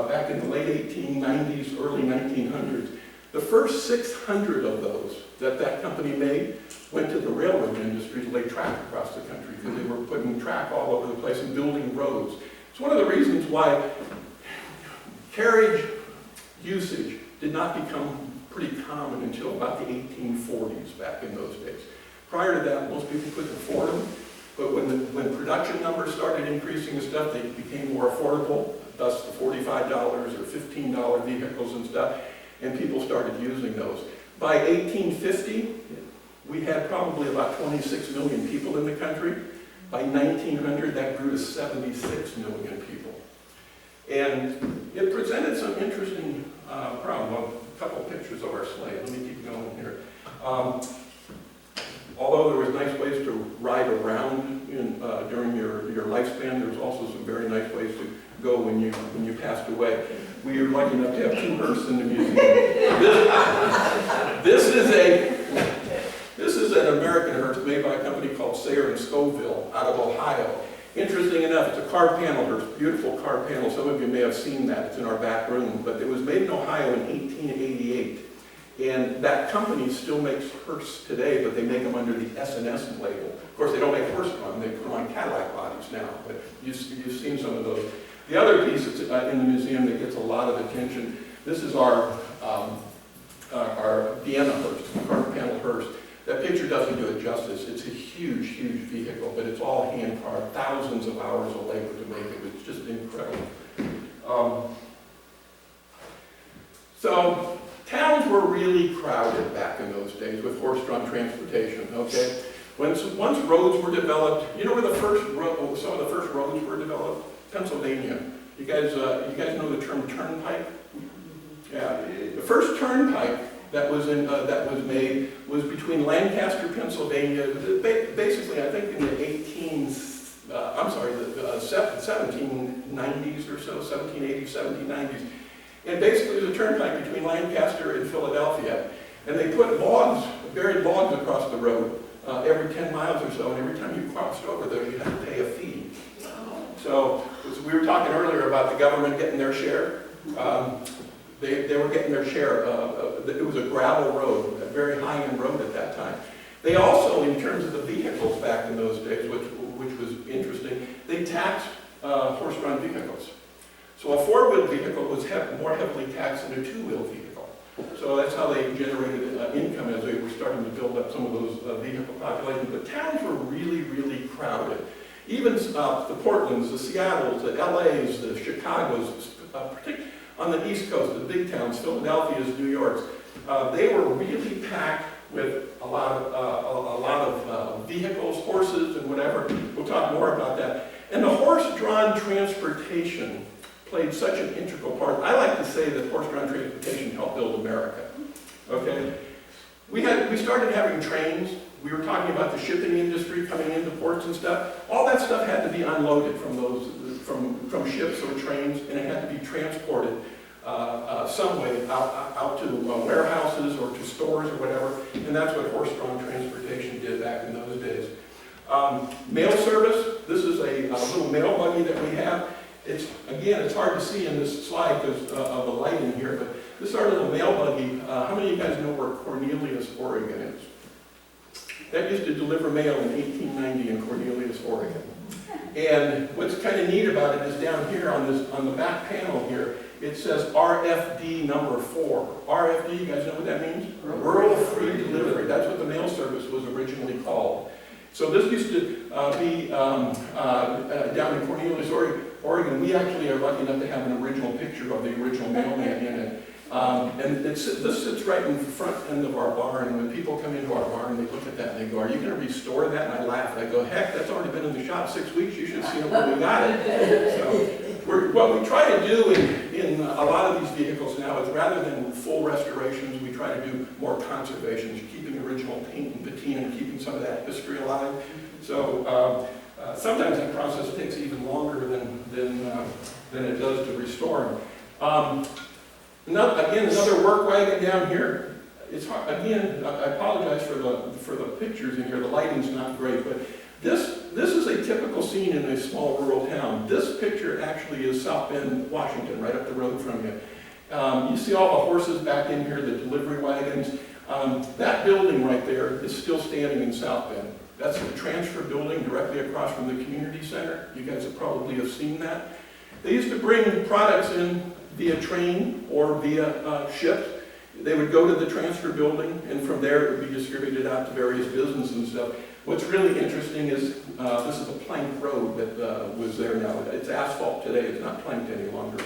back in the late 1890s, early 1900s. The first 600 of those that company made went to the railroad industry to lay track across the country because they were putting track all over the place and building roads. It's one of the reasons why carriage usage did not become pretty common until about the 1840s back in those days. Prior to that, most people couldn't afford them, but when production numbers started increasing and stuff, they became more affordable, thus the $45 or $15 vehicles and stuff, and people started using those. By 1850, we had probably about 26 million people in the country. By 1900, that grew to 76 million people. And it presented some interesting problems. A couple pictures of our sleigh. Let me keep going here. Although there was nice ways to ride around lifespan. There's also some very nice ways to go when you passed away. We are lucky enough to have 2 hearses in the museum. This is an American hearse made by a company called Sayre and Scoville out of Ohio. Interesting enough, it's a car panel hearse, beautiful car panel. Some of you may have seen that. It's in our back room. But it was made in Ohio in 1888. And that company still makes hearse today, but they make them under the S&S label. Of course, they don't make horse-drawn. They put them on Cadillac bodies now. But you've seen some of those. The other piece that's in the museum that gets a lot of attention, this is our Vienna hearse, car panel hearse. That picture doesn't do it justice. It's a huge, huge vehicle, but it's all hand-carved, thousands of hours of labor to make it. It's just incredible. So towns were really crowded back in those days with horse-drawn transportation, okay? Once roads were developed, you know where some of the first roads were developed? Pennsylvania. You guys know the term turnpike? Yeah. The first turnpike that was made was between Lancaster, Pennsylvania, basically I think in the 1790s or so, 1780s, 1790s. And basically it was a turnpike between Lancaster and Philadelphia. And they put logs, buried logs across the road every 10 miles or so, and every time you crossed over there, you had to pay a fee. So we were talking earlier about the government getting their share. They were getting their share. It was a gravel road, a very high-end road at that time. They also, in terms of the vehicles back in those days, which was interesting, they taxed horse-drawn vehicles. So a 4-wheel vehicle was more heavily taxed than a 2-wheel vehicle. So that's how they generated income as they were starting to build up some of those vehicle populations. But towns were really, really crowded. Even the Portlands, the Seattles, the LAs, the Chicagos, particularly on the East Coast, the big towns, Philadelphia's, New York's, they were really packed with a lot of vehicles, horses, and whatever. We'll talk more about that. And the horse-drawn transportation played such an integral part. I like to say that horse-drawn transportation helped build America. Okay, we started having trains. We were talking about the shipping industry coming into ports and stuff. All that stuff had to be unloaded from ships or trains, and it had to be transported some way out to warehouses or to stores or whatever. And that's what horse-drawn transportation did back in those days. Mail service. This is a little mail buggy that we have. It's hard to see in this slide because of the light in here, but this is our little mail buggy. How many of you guys know where Cornelius, Oregon is? That used to deliver mail in 1890 in Cornelius, Oregon. And what's kind of neat about it is down here on the back panel here, it says RFD number 4. RFD, you guys know what that means? Rural Free Delivery. That's what the mail service was originally called. So this used to be down in Cornelius, Oregon. We actually are lucky enough to have an original picture of the original mailman in it. And this sits right in the front end of our barn. And when people come into our barn, they look at that and they go, "Are you going to restore that?" And I laugh. I go, "Heck, that's already been in the shop 6 weeks. You should see it when we got it." So what we try to do in a lot of these vehicles now is rather than full restorations, we try to do more conservations, keeping original paint and patina and keeping some of that history alive. So sometimes that process takes even longer than it does to restore them. Another work wagon down here. It's hard, again, I apologize for the pictures in here. The lighting's not great, but this is a typical scene in a small rural town. This picture actually is South Bend, Washington, right up the road from you. You see all the horses back in here, the delivery wagons. That building right there is still standing in South Bend. That's the transfer building directly across from the community center. You guys probably have seen that. They used to bring products in via train or via ships. They would go to the transfer building, and from there it would be distributed out to various businesses and stuff. What's really interesting is this is a plank road that was there now. It's asphalt today. It's not planked any longer,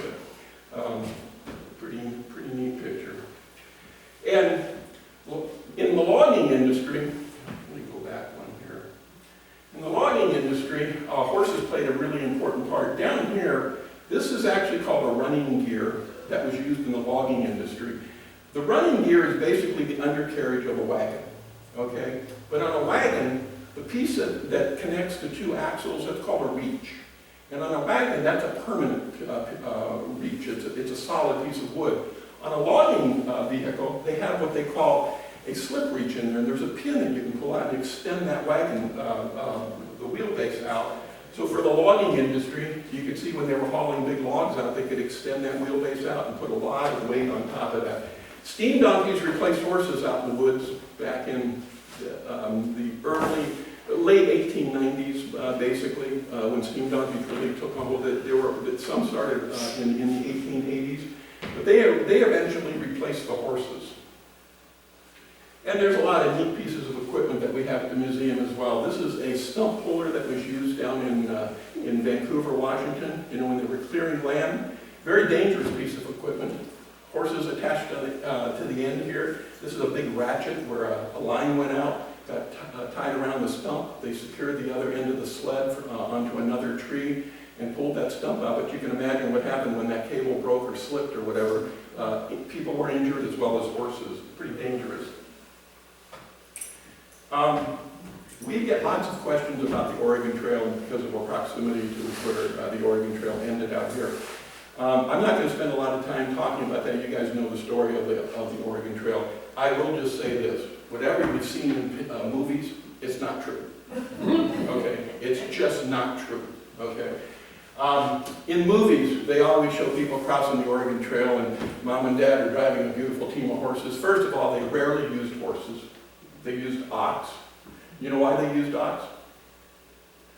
but pretty neat picture. And in the logging industry, let me go back one here. In the logging industry, horses played a really important part. Down here, this is actually called a running gear that was used in the logging industry. The running gear is basically the undercarriage of a wagon, okay? But on a wagon, the piece that connects the two axles, that's called a reach. And on a wagon, that's a permanent reach. It's a solid piece of wood. On a logging vehicle, they have what they call a slip reach in there, and there's a pin that you can pull out and extend that wagon, the wheelbase out. So for the logging industry, you could see when they were hauling big logs out, they could extend that wheelbase out and put a lot of weight on top of that. Steam donkeys replaced horses out in the woods back in the late 1890s, basically, when steam donkeys really took hold. Some started in the 1880s, but they eventually replaced the horses. And there's a lot of neat pieces of equipment that we have at the museum as well. This is a stump puller that was used down in Vancouver, Washington, when they were clearing land. Very dangerous piece of equipment. Horses attached to the end here. This is a big ratchet where a line went out, got tied around the stump. They secured the other end of the sled onto another tree and pulled that stump out. But you can imagine what happened when that cable broke or slipped or whatever. People were injured as well as horses. Pretty dangerous. We get lots of questions about the Oregon Trail because of our proximity to where the Oregon Trail ended out here. I'm not going to spend a lot of time talking about that. You guys know the story of the Oregon Trail. I will just say this. Whatever you've seen in movies, it's not true. Okay? It's just not true. Okay? In movies, they always show people crossing the Oregon Trail and mom and dad are driving a beautiful team of horses. First of all, they rarely used horses. They used ox. You know why they used ox?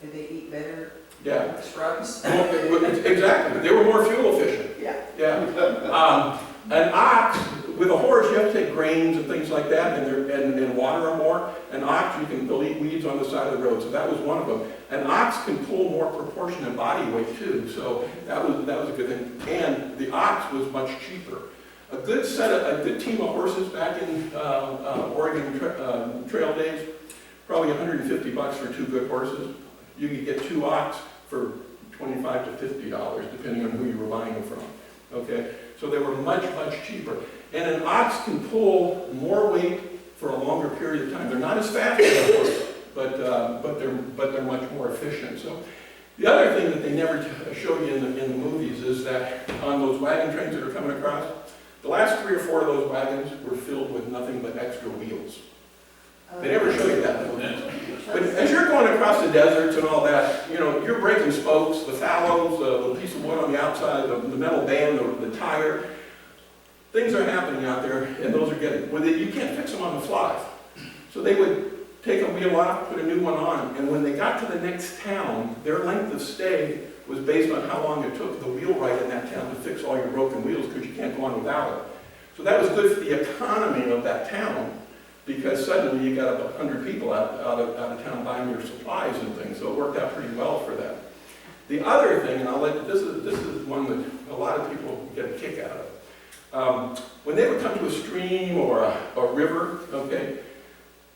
Did they eat better? Yeah. Shrubs? Exactly. They were more fuel efficient. Yeah. Yeah. An ox, with a horse, you have to take grains and things like that, and water them more. An ox, they'll eat weeds on the side of the road, so that was one of them. An ox can pull more proportionate body weight too, so that was a good thing. And the ox was much cheaper. A good team of horses back in Oregon Trail days, probably $150 for 2 good horses. You could get 2 ox for $25 to $50, depending on who you were buying them from. Okay, so they were much, much cheaper. And an ox can pull more weight for a longer period of time. They're not as fast as a horse, but they're much more efficient. So the other thing that they never show you in the movies is that on those wagon trains that are coming across, the last 3 or 4 of those wagons were filled with nothing but extra wheels. They never show you that in the movies. But as you're going across the deserts and all that, you're breaking spokes, the fallows, the piece of wood on the outside, the metal band, the tire. Things are happening out there, and those are getting, you can't fix them on the fly. So they would take a wheel off, put a new one on, and when they got to the next town, their length of stay was based on how long it took the wheelwright in that town to fix all your broken wheels, because you can't go on without it. So that was good for the economy of that town, because suddenly you got 100 people out of town buying your supplies and things, so it worked out pretty well for them. The other thing, and this is one that a lot of people get a kick out of. When they would come to a stream or a river, okay,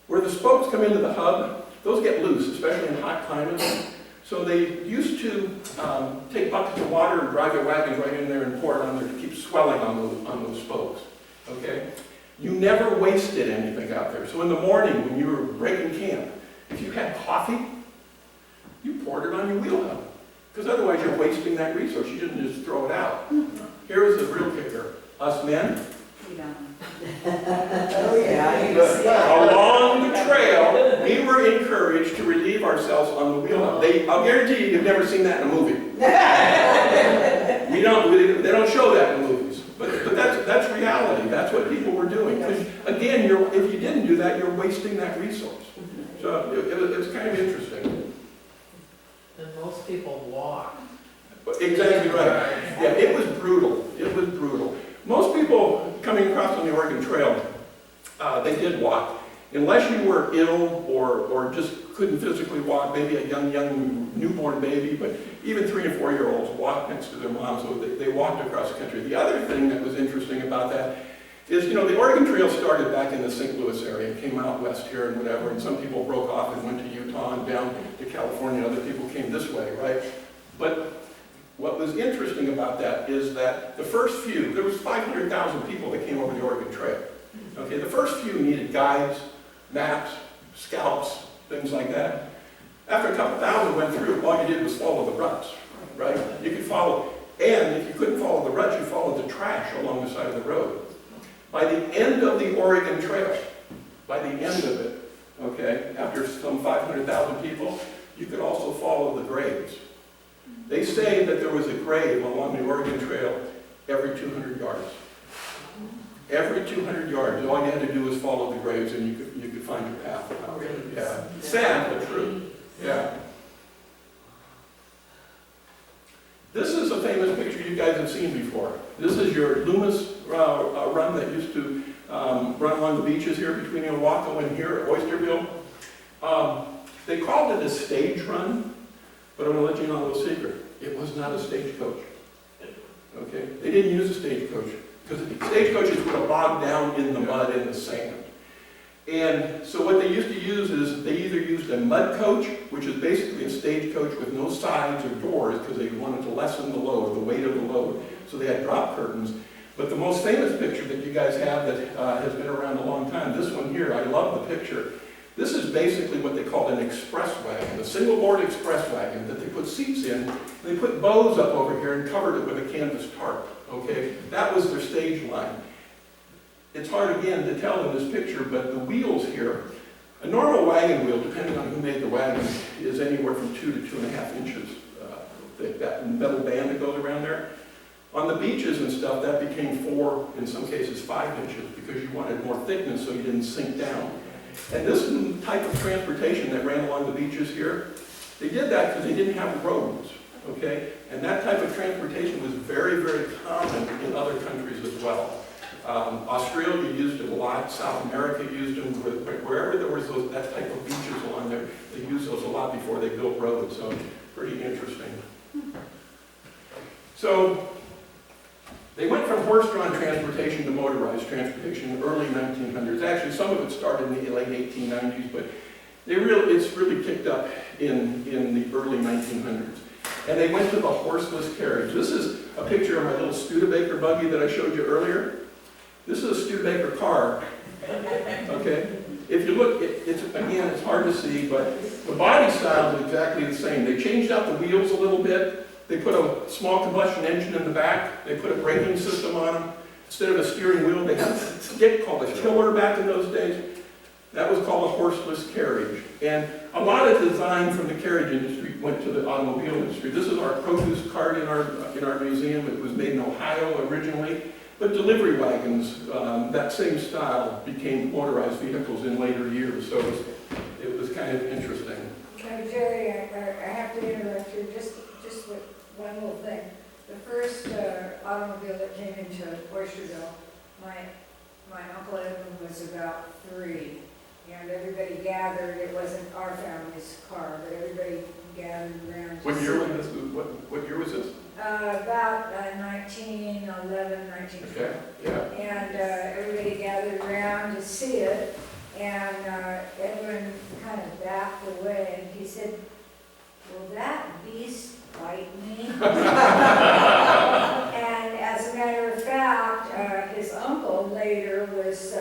where the spokes come into the hub, those get loose, especially in hot climates. So they used to take buckets of water and drive their wagons right in there and pour it on there to keep swelling on those spokes, okay? You never wasted anything out there. So in the morning when you were breaking camp, if you had coffee, you poured it on your wheel hub. Because otherwise you're wasting that resource. You didn't just throw it out. Here is the real kicker. Us men, Oh, yeah. along the trail, we were encouraged to relieve ourselves on the wheel hub. I'll guarantee you, you've never seen that in a movie. They don't show that in movies. But that's reality. That's what people were doing. Because again, if you didn't do that, you're wasting that resource. So it was kind of interesting. And most people walk. Exactly right. Yeah, it was brutal. It was brutal. Most people coming across on the Oregon Trail, they did walk. Unless you were ill or just couldn't physically walk, maybe a young newborn baby, but even 3 and 4-year-olds walked next to their mom, so they walked across the country. The other thing that was interesting about that is, the Oregon Trail started back in the St. Louis area, came out west here and whatever, and some people broke off and went to Utah and down to California, other people came this way, right? But what was interesting about that is that the first few, there was 500,000 people that came over the Oregon Trail. Okay, the first few needed guides, maps, scouts, things like that. After a couple thousand went through, all you did was follow the ruts, right? You could follow, and if you couldn't follow the ruts, you followed the trash along the side of the road. By the end of the Oregon Trail, by the end of it, okay, after some 500,000 people, you could also follow the graves. They say that there was a grave along the Oregon Trail every 200 yards. Every 200 yards, all you had to do was follow the graves and you could find your path. Yeah. Sad, but true. Yeah. This is a famous picture you guys have seen before. This is your Loomis run that used to run along the beaches here between Ilwaco and here at Oysterville. They called it a stage run, but I'm going to let you know a little secret. It was not a stagecoach. Okay? They didn't use a stagecoach because stagecoaches would have bogged down in the mud and the sand. And so what they used to use is they either used a mud coach, which is basically a stagecoach with no sides or doors because they wanted to lessen the load, the weight of the load. So they had drop curtains. But the most famous picture that you guys have that has been around a long time, this one here, I love the picture. This is basically what they called an express wagon, a single board express wagon that they put seats in. They put bows up over here and covered it with a canvas tarp. Okay, that was their stage line. It's hard again to tell in this picture, but the wheels here, a normal wagon wheel, depending on who made the wagon, is anywhere from 2 to 2.5 inches thick, that metal band that goes around there. On the beaches and stuff, that became 4, in some cases 5 inches, because you wanted more thickness so you didn't sink down. And this type of transportation that ran along the beaches here, they did that because they didn't have roads, okay? And that type of transportation was very, very common in other countries as well. Australia used it a lot, South America used them, wherever there was that type of beaches along there, they used those a lot before they built roads, so pretty interesting. So, they went from horse-drawn transportation to motorized transportation in the early 1900s. Actually, some of it started in the late 1890s, but it's really picked up in the early 1900s. And they went to the horseless carriage. This is a picture of my little Studebaker buggy that I showed you earlier. This is a Studebaker car, okay? If you look, again, it's hard to see, but the body style is exactly the same. They changed out the wheels a little bit. They put a small combustion engine in the back. They put a braking system on them. Instead of a steering wheel, they had a stick called a tiller back in those days. That was called a horseless carriage. And a lot of design from the carriage industry went to the automobile industry. This is our produce cart in our museum. It was made in Ohio originally. But delivery wagons, that same style, became motorized vehicles in later years. So it was kind of interesting. Jerry, I have to interrupt you just with one little thing. The first automobile that came into Oysterville, my Uncle Edmund was about 3, and everybody gathered. It wasn't our family's car, but everybody gathered around. What year was this? What year was this? About 1911, 1912. Okay, yeah. And everybody gathered around to see it, and Edwin kind of backed away, and he said, "Will that beast bite me?" And as a matter of fact, his uncle later was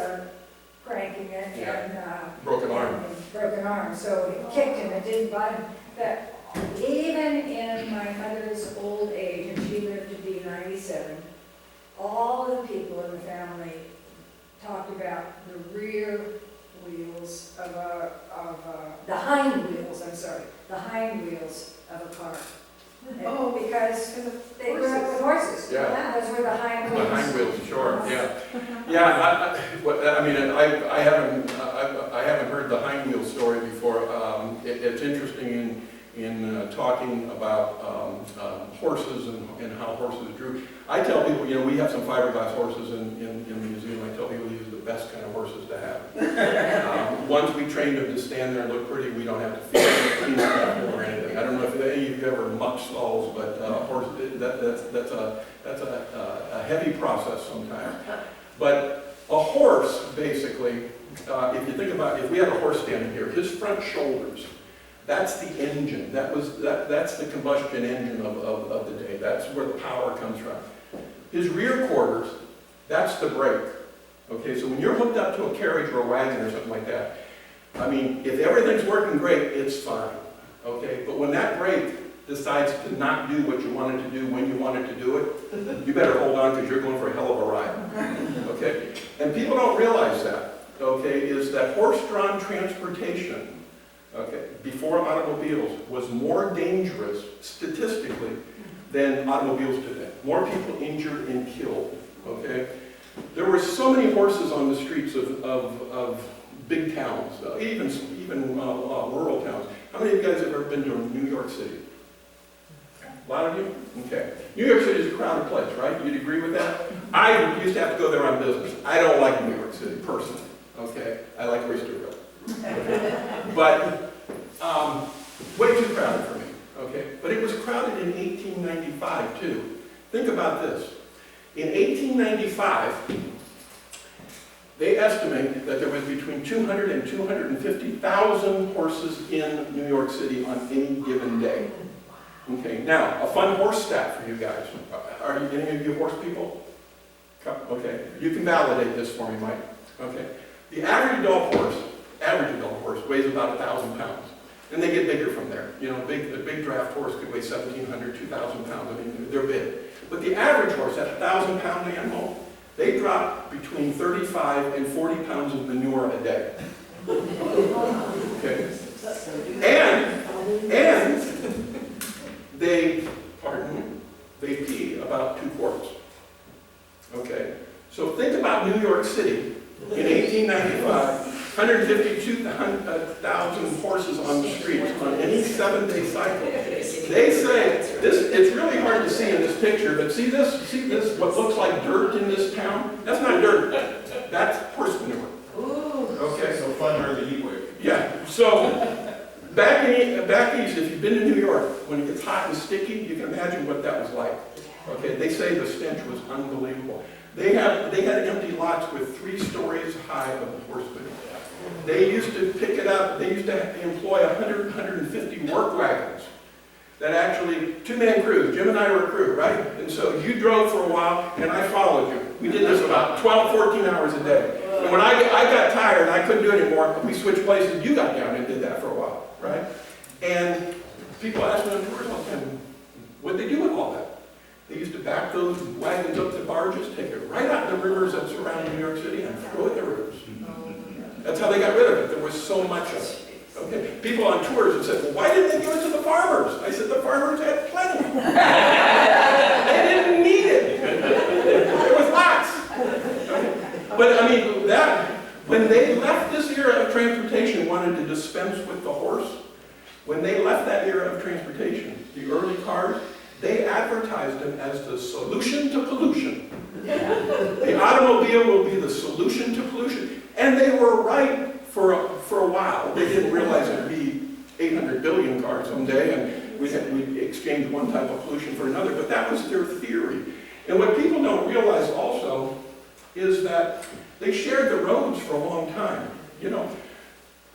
cranking it and broken arm. Broken arm, so it kicked him. It didn't bite him. But even in my mother's old age, and she lived to be 97, all the people in the family talked about the rear wheels the hind wheels of a car. Oh, because they grew up with horses. Yeah. Those were the hind wheels. The hind wheels, sure, yeah. Yeah, I haven't heard the hind wheel story before. It's interesting in talking about horses and how horses drew. I tell people, we have some fiberglass horses in the museum. I tell people these are the best kind of horses to have. Once we trained them to stand there and look pretty, we don't have to feed them, clean them or anything. I don't know if any of you ever mucked stalls, but that's a heavy process sometimes. But a horse, basically, if you think about it, if we had a horse standing here, his front shoulders, that's the engine. That's the combustion engine of the day. That's where the power comes from. His rear quarters, that's the brake. Okay, so when you're hooked up to a carriage or a wagon or something like that, I mean, if everything's working great, it's fine. okay? But when that brake decides to not do what you want it to do when you want it to do it, you better hold on because you're going for a hell of a ride, okay? And people don't realize that, okay, is that horse-drawn transportation, okay, before automobiles was more dangerous statistically than automobiles today. More people injured and killed, okay? There were so many horses on the streets of big towns, even rural towns. How many of you guys have ever been to New York City? A lot of you? Okay. New York City is a crowded place, right? You'd agree with that? I used to have to go there on business. I don't like New York City, personally, okay? I like Oysterville. Okay? But way too crowded for me, okay? But it was crowded in 1895, too. Think about this. In 1895, they estimate that there was between 200 and 250,000 horses in New York City on any given day. Okay, now, a fun horse stat for you guys. Are any of you horse people? Okay, you can validate this for me, Mike. Okay, the average adult horse weighs about 1,000 pounds. And they get bigger from there. You know, a big draft horse could weigh 1,700, 2,000 pounds. I mean, they're big. But the average horse, that 1,000-pound animal, they drop between 35 and 40 pounds of manure a day. Okay? And they pee about 2 quarts. Okay? So think about New York City in 1895. 152,000 horses on the streets on any 7-day cycle. They say, it's really hard to see in this picture, but see this, what looks like dirt in this town? That's not dirt, that's horse manure. Okay. So fun during the heat wave. Yeah, so back east, if you've been to New York, when it gets hot and sticky, you can imagine what that was like. Okay, they say the stench was unbelievable. They had empty lots with 3 stories high of horse manure. They used to pick it up, they used to employ 150 work wagons that actually, 2-man crews. Jim and I were a crew, right? And so you drove for a while and I followed you. We did this about 12, 14 hours a day. And when I got tired and I couldn't do it anymore, we switched places. You got down and did that for a while, right? And people asked me on tours all the time, what'd they do with all that? They used to back those wagons up to barges, take it right out in the rivers that surround New York City and throw it in the rivers. That's how they got rid of it. There was so much of it. Okay? People on tours have said, well, why didn't they give it to the farmers? I said, the farmers had plenty. They didn't need it. There was lots. Okay? But I mean, when they left this era of transportation, wanted to dispense with the horse, when they left that era of transportation, the early cars, they advertised them as the solution to pollution. The automobile will be the solution to pollution. And they were right for a while. They didn't realize it would be 800 billion cars someday, and we'd exchange one type of pollution for another, but that was their theory. And what people don't realize also is that they shared the roads for a long time. You know,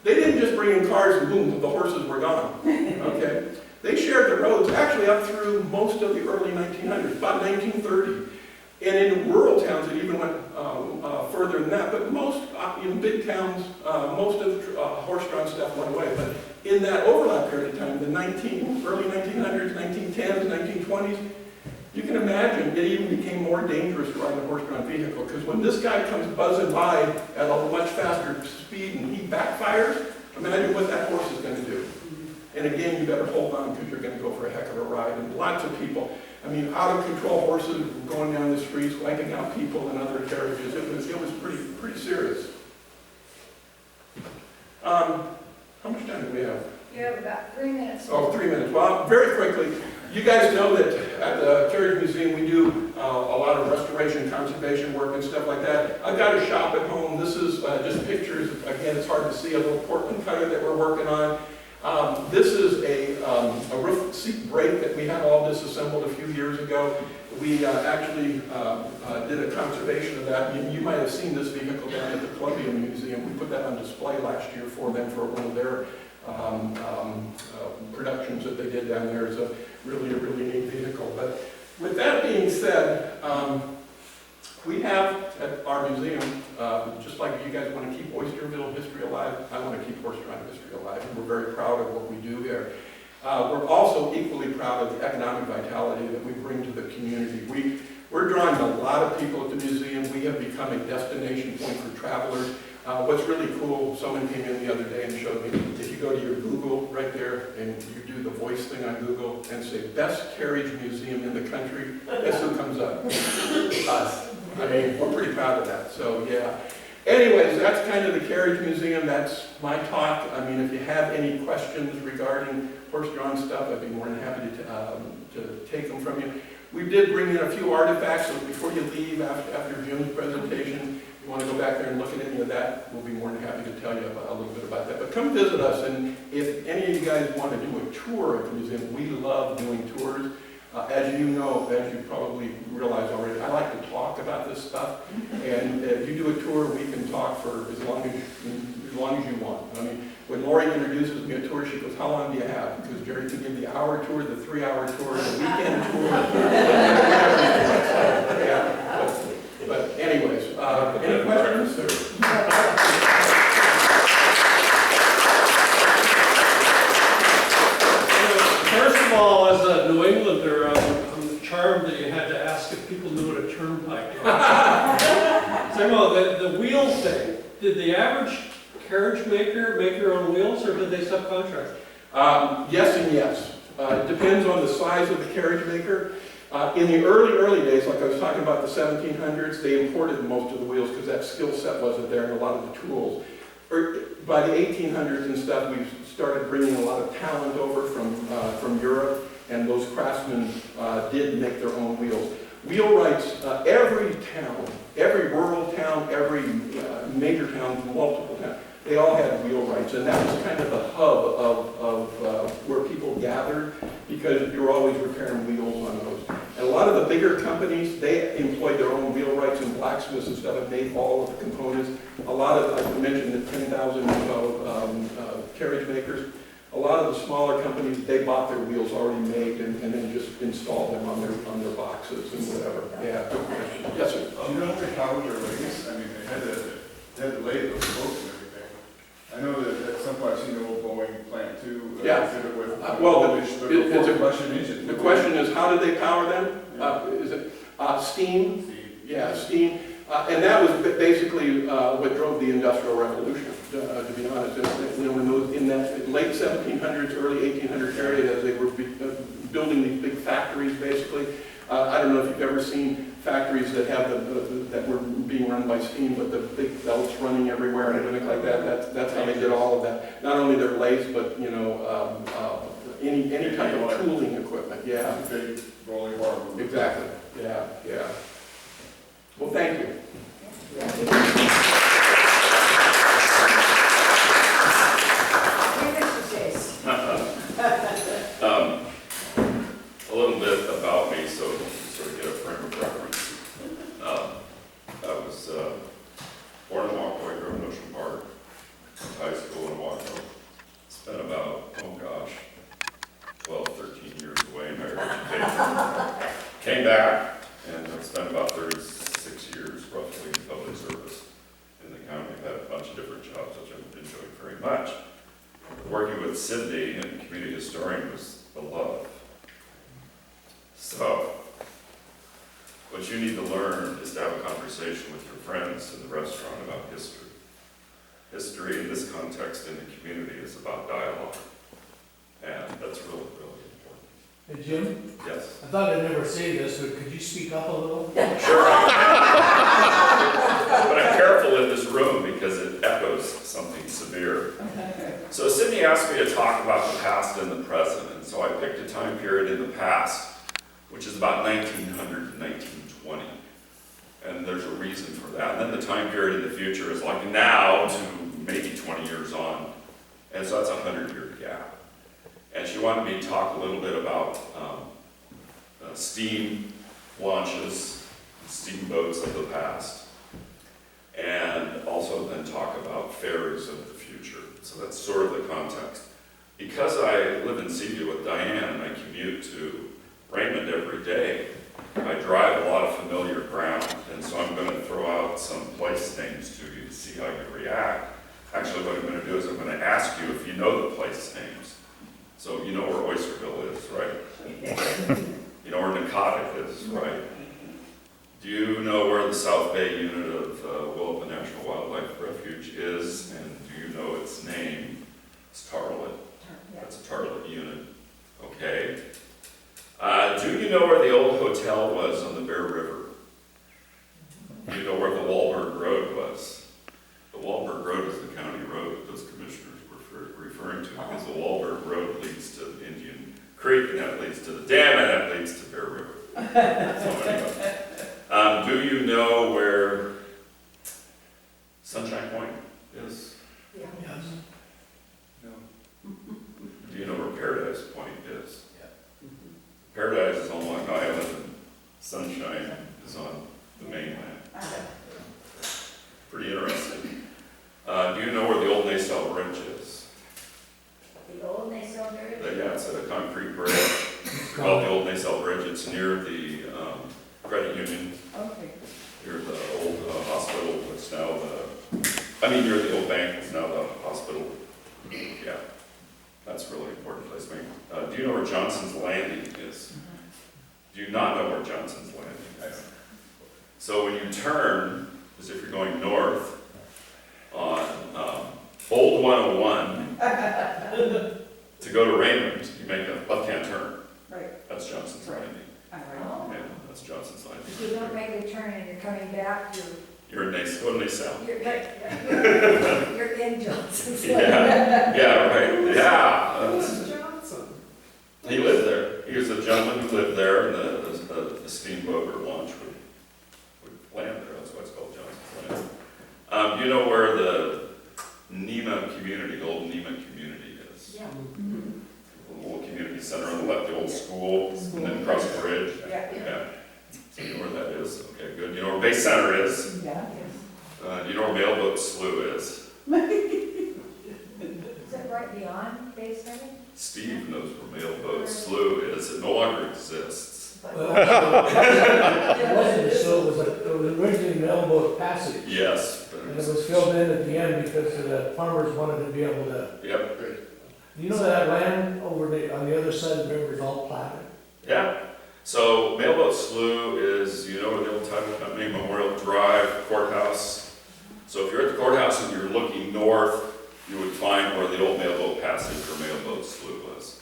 they didn't just bring in cars and boom, the horses were gone. Okay? They shared the roads actually up through most of the early 1900s, about 1930. And in rural towns, it even went further than that. But most, in big towns, most of the horse-drawn stuff went away. But in that overlap period of time, the early 1900s, 1910s, 1920s, you can imagine it even became more dangerous to ride a horse-drawn vehicle. Because when this guy comes buzzing by at a much faster speed and he backfires, imagine what that horse is going to do. And again, you better hold on because you're going to go for a heck of a ride. And lots of people, I mean, out of control horses going down the streets, wiping out people and other carriages. It was pretty serious. How much time do we have? You have about 3 minutes. Oh, 3 minutes. Well, very quickly, you guys know that at the Carriage Museum we do a lot of restoration, conservation work and stuff like that. I've got a shop at home. This is just pictures. Again, it's hard to see a little Portland cutter that we're working on. This is a roof seat brake that we had all disassembled a few years ago. We actually did a conservation of that. You might have seen this vehicle down at the Columbia Museum. We put that on display last year for them for one of their productions that they did down there. It's a really neat vehicle. But with that being said, we have at our museum, just like you guys want to keep Oysterville history alive, I want to keep horse-drawn history alive. And we're very proud of what we do here. We're also equally proud of the economic vitality that we bring to the community. We're drawing a lot of people at the museum. We have become a destination point for travelers. What's really cool, someone came in the other day and showed me, if you go to your Google right there and you do the voice thing on Google and say, best carriage museum in the country, guess who comes up? Us. I mean, we're pretty proud of that, so yeah. Anyways, that's kind of the carriage museum. That's my talk. I mean, if you have any questions regarding horse-drawn stuff, I'd be more than happy to take them from you. We did bring in a few artifacts, so before you leave after Jim's presentation, if you want to go back there and look at any of that, we'll be more than happy to tell you a little bit about that. But come visit us, and if any of you guys want to do a tour of the museum, we love doing tours. As you know, as you probably realize already, I like to talk about this stuff, and if you do a tour, we can talk for as long as you want. I mean, when Lori introduces me a tour, she goes, how long do you have? Because Jerry can give the hour tour, the 3-hour tour, the weekend tour, yeah. But anyways, any questions? First of all, as a New Englander, I'm charmed that you had to ask if people knew what a turnpike was. So, well, the wheel thing, did the average carriage maker make their own wheels, or did they subcontract? Yes and yes. It depends on the size of the carriage maker. In the early days, like I was talking about the 1700s, they imported most of the wheels because that skill set wasn't there and a lot of the tools. By the 1800s and stuff, we started bringing a lot of talent over from Europe, and those craftsmen did make their own wheels. Wheelwrights, every town, every rural town, every major town, multiple towns, they all had wheelwrights, and that was kind of the hub of where people gathered, because you're always repairing wheels on those. And a lot of the bigger companies, they employed their own wheelwrights and blacksmiths and stuff, and made all of the components. A lot of, like I mentioned, the 10,000 carriage makers, a lot of the smaller companies, they bought their wheels already made and then just installed them on their boxes and whatever. Yeah, good question. Yes, sir. Do you know if how would their ladies? I mean, they had to lay those boats and everything. I know that at some point I've seen the old Boeing plant too. Yeah. With Well, it's a combustion engine. The question is, how did they power them? Is it steam? Steam. Yeah, steam. And that was basically what drove the Industrial Revolution, to be honest. In that late 1700s, early 1800s area, as they were building these big factories, basically. I don't know if you've ever seen factories that have that were being run by steam, but the big belts running everywhere and everything like that. That's how they did all of that. Not only their lathes, but any type of tooling equipment. Yeah. Big rolling bar. Exactly. Yeah. Well, thank you. A little bit about me, so you sort of get a frame of reference. I was born in Ilwaco, I grew up in Ocean Park, went to high school in Ilwaco. Spent about, 12, 13 years away in higher education. Came back and spent about 36 years roughly in public service in the county. I've had a bunch of different jobs, which I've enjoyed very much. Working with Cindy and community historian was a love. So, what you need to learn is to have a conversation with your friends in the restaurant about history. History in this context in the community is about dialogue. And that's really, really important. Hey, Jim, Yes? I thought I'd never say this, but could you speak up a little? Sure. But I'm careful in this room because it echoes something severe. So Sydney asked me to talk about the past and the present, and so I picked a time period in the past, which is about 1900 to 1920. And there's a reason for that. And then the time period in the future is like now to maybe 20 years on. And so that's a 100-year gap. And she wanted me to talk a little bit about steam launches, steamboats of the past, and also then talk about ferries of the future. So that's sort of the context. Because I live in Seaview with Diane and I commute to Raymond every day, I drive a lot of familiar ground, and so I'm going to throw out some place names to you to see how you react. Actually, what I'm going to do is I'm going to ask you if you know the place names. So you know where Oyster the South Bay unit of Willapa National Wildlife Refuge is, and do you know its name? It's Tarlet. That's a Tarlet unit. Okay. Do you know where the old hotel was on the Bear River? Do you know where the Wahlberg Road was? The Wahlberg Road is the county road that those commissioners were referring to, because the Wahlberg Road leads to Indian Creek, and that leads to the dam, and that leads to Bear River. So anyway. Do you know where Sunshine Point is? Yeah. Yes. No. Do you know where Paradise Point is? Paradise is on Long Island, and Sunshine is on the mainland. Pretty interesting. Do you know where the old Nassau Bridge is? The old Nassau Bridge? Yeah, it's a concrete bridge. It's called the old Nassau Bridge. It's near the credit union, Okay. near the old hospital. It's now near the old bank. It's now the hospital. Yeah, that's a really important place. Do you know where Johnson's Landing is? Do you not know where Johnson's Landing is? So when you turn, as if you're going north on Old 101 to go to Raymond, you make a left-hand turn. Right. That's Johnson's Landing. Oh. Yeah, that's Johnson's Landing. If you don't make the turn and you're coming back, You're in Nassau. Go to Nassau. you're in Johnson's. Yeah, right. Yeah. Who's Johnson? He lived there. He was a gentleman who lived there, and the steamboat or launch would land there. That's why it's called Johnson's Landing. Do you know where the Nema community, the old Nema community is? Yeah. The little community center on the left, the old school, and then across the bridge. Yeah. So you know where that is? Okay, good. You know where Bay Center is? Yeah. Do you know where Mailboat Slough is? Is that right beyond Bay Center? Steve knows where Mailboat Slough is. It no longer exists. Well, it wasn't, so it was originally Mailboat Passage. Yes. but And it was filled in at the end because the farmers wanted to be able to, Yep. you know that land over on the other side of the river is all platted? Yeah. So Mailboat Slough is, you know where the old title company, Memorial Drive, courthouse. So if you're at the courthouse and you're looking north, you would find where the old Mailboat Passage or Mailboat Slough was.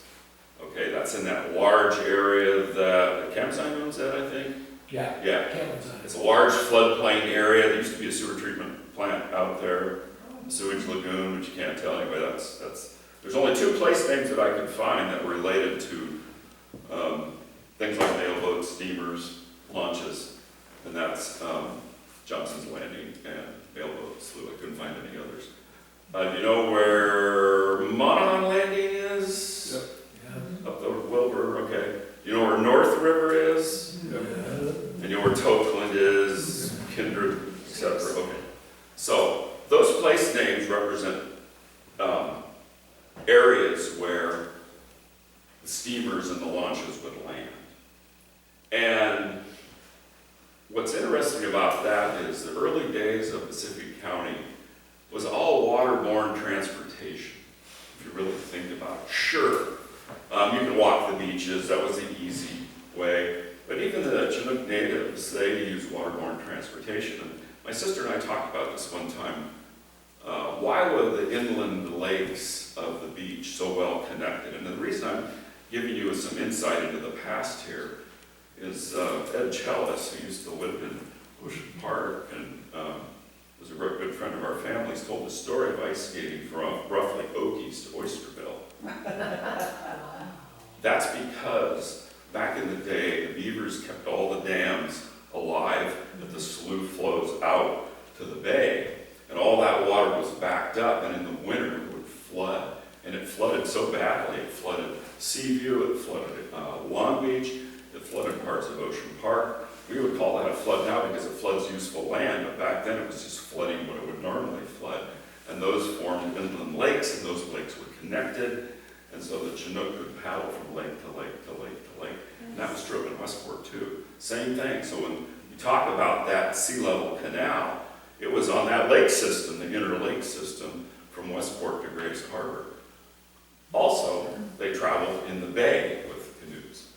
Okay, that's in that large area that Campsite owns that, I think. Yeah. Yeah. Cameron's on it. It's a large floodplain area. There used to be a sewer treatment plant out there, a sewage lagoon, which you can't tell anybody. There's only two place names that I could find that were related to things like mailboats, steamers, launches, and that's Johnson's Landing and Mailboat Slough. I couldn't find any others. Do you know where Monon Landing is? Yep. Yeah. Up the Wilbur, okay. You know where North River is? And you know where Tokeland is, Kindred, etc. Okay. So those place names represent areas where the steamers and the launches would land. And what's interesting about that is the early days of Pacific County was all waterborne transportation, if you really think about it. Sure, you can walk the beaches, that was the easy way, but even the Chinook natives, they use waterborne transportation. And my sister and I talked about this one time. Why were the inland lakes of the beach so well connected? And the reason I'm giving you some insight into the past here is Ed Chellis, who used to live in Ocean Park and was a very good friend of our family's, told the story of ice skating from roughly Okies to Oysterville. That's because back in the day, the beavers kept all the dams alive that the slough flows out to the bay, and all that water was backed up, and in the winter it would flood. And it flooded so badly, it flooded Seaview, it flooded Long Beach, it flooded parts of Ocean Park. We would call that a flood now because it floods useful land, but back then it was just flooding what it would normally flood. And those formed inland lakes, and those lakes were connected, and so the Chinook could paddle from lake to lake to lake to lake. And that was true in Westport too. Same thing. So when you talk about that sea level canal, it was on that lake system, the interlake system, from Westport to Grays Harbor. Also, they traveled in the bay with canoes.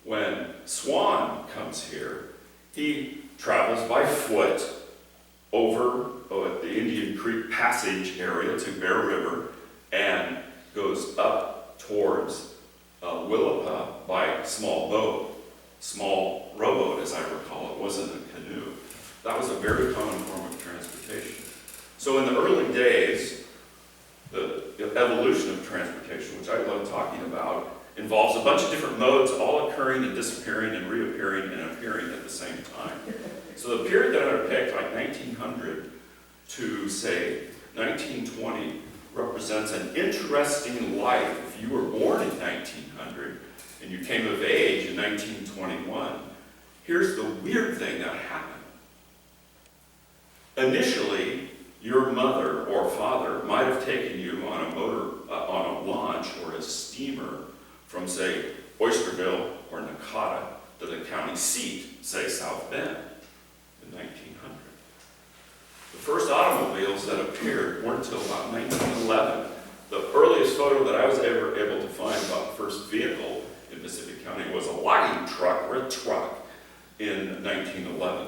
When Swan comes here, he travels by foot over the Indian Creek Passage area to Bear River and goes up towards Willapa by small boat, small rowboat as I recall. It wasn't a canoe. That was a very common form of transportation. So in the early days, the evolution of transportation, which I love talking about, involves a bunch of different modes all occurring and disappearing and reappearing and appearing at the same time. So the period that I would pick, like 1900 to say 1920, represents an interesting life. If you were born in 1900 and you came of age in 1921, here's the weird thing that happened. Initially, your mother or father might have taken you on a launch or a steamer from, say, Oysterville or Nakata to the county seat, say South Bend, in 1900. The first automobiles that appeared weren't until about 1911. The earliest photo that I was ever able to find about the first vehicle in Pacific County was a logging truck or a truck in 1911.